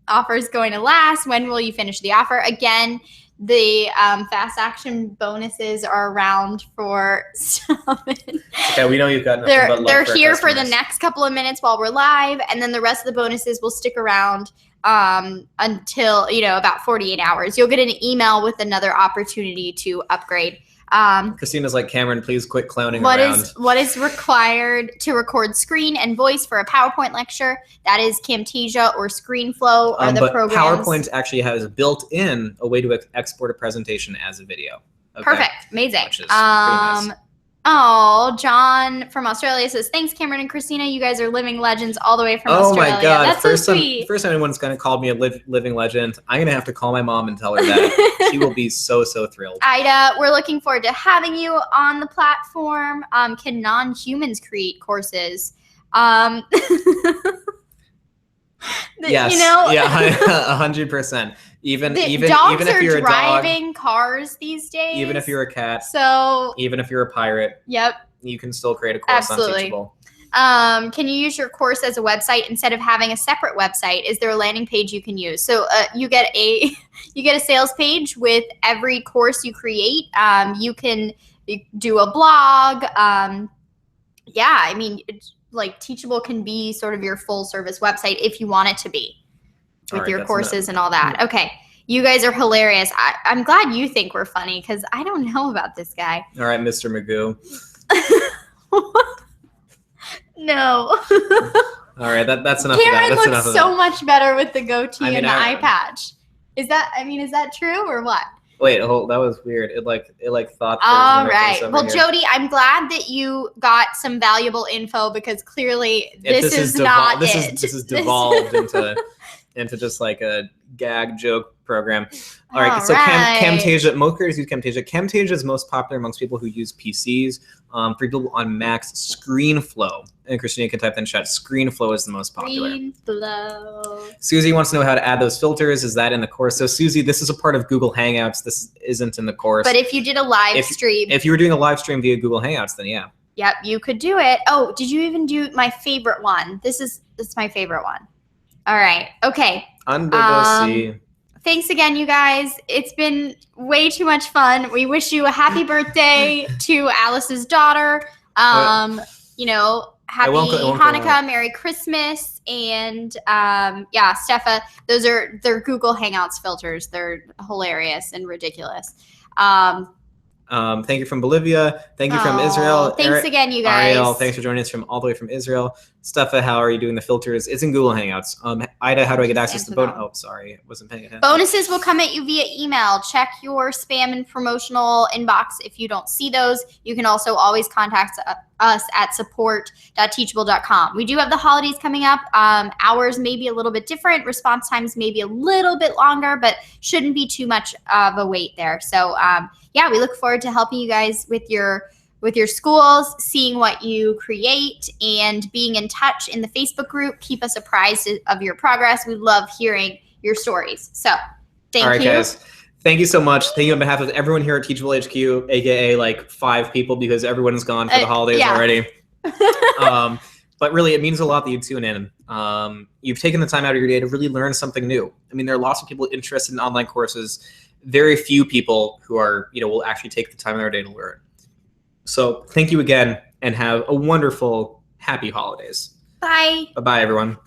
offers going to last? When will you finish the offer? Again, the fast action bonuses are around for 7. Okay, we know you've got nothing but love They're for here for the customers. next couple of minutes while we're live, and then the rest of the bonuses will stick around until about 48 hours. You'll get an email with another opportunity to upgrade. Christina's like, Cameron, please quit clowning around. What is required to record screen and voice for a PowerPoint lecture? That is Camtasia or ScreenFlow are the but programs. PowerPoint actually has built in a way to export a presentation as a video. Okay? Perfect. Amazing. Which is pretty nice. Oh, John from Australia says, thanks, Cameron and Christina. You guys are living legends all the way from Australia. Oh, my God. That's so sweet. First time anyone's going to call me a living legend, I'm going to have to call my mom and tell her that. She will be so, so thrilled. Ida, we're looking forward to having you on the platform. Can non-humans create courses? Yes. Yeah, 100%. Even if you're a dog, driving cars these days. Even if you're a cat. So even if you're a pirate. Yep. You can still create a course on Teachable. Can you use your course as a website instead of having a separate website? Is there a landing page you can use? So you get a sales page with every course you create. You can do a blog. Yeah, I mean, like Teachable can be sort of your full service website if you want it to be with your courses and all that. Okay. You guys are hilarious. I'm glad you think we're funny because I don't know about this guy. All right, Mr. Magoo. No. All right, that's enough Karen of that. looks so much better with the goatee and the eye patch. Is that true or what? Wait, hold. That was weird. It thought. All right. Well, Jody, I'm glad that you got some valuable info because clearly this is devolved into just like a gag joke program. All right. So Camtasia, most creators use Camtasia. Camtasia is most popular amongst people who use PCs. For people on Macs, ScreenFlow. And Christina can type in chat. ScreenFlow is the most popular. ScreenFlow. Susie wants to know how to add those filters. Is that in the course? So Susie, this is a part of Google Hangouts. This isn't in the course. But if you did a live stream. If you were doing a live stream via Google Hangouts, then yeah. Yep, you could do it. Oh, did you even do my favorite one? This is my favorite one. All right. Okay. Under the sea. Thanks again, you guys. It's been way too much fun. We wish you a happy birthday to Alice's daughter. Happy Hanukkah, Merry Christmas, and Steffa. They're Google Hangouts filters. They're hilarious and ridiculous. Thank you from Bolivia. Thank you from Israel. Thanks again, you guys. Ariel, thanks for joining us from all the way from Israel. Steffa, how are you doing the filters? It's in Google Hangouts. Ida, how do I get access to the bonus? Oh, sorry. I wasn't paying attention. Bonuses will come at you via email. Check your spam and promotional inbox if you don't see those. You can also always contact us at support.teachable.com. We do have the holidays coming up. Hours may be a little bit different. Response times may be a little bit longer, but shouldn't be too much of a wait there. So, we look forward to helping you guys with your schools, seeing what you create, and being in touch in the Facebook group. Keep us apprised of your progress. We love hearing your stories. So, thank you. All right, guys. Thank you so much. Thank you on behalf of everyone here at Teachable HQ, aka like 5 people because everyone's gone for the holidays already. But really, it means a lot that you tune in. You've taken the time out of your day to really learn something new. I mean, there are lots of people interested in online courses. Very few people who are, will actually take the time out of their day to learn. So thank you again and have a wonderful, happy holidays. Bye. Bye-bye, everyone.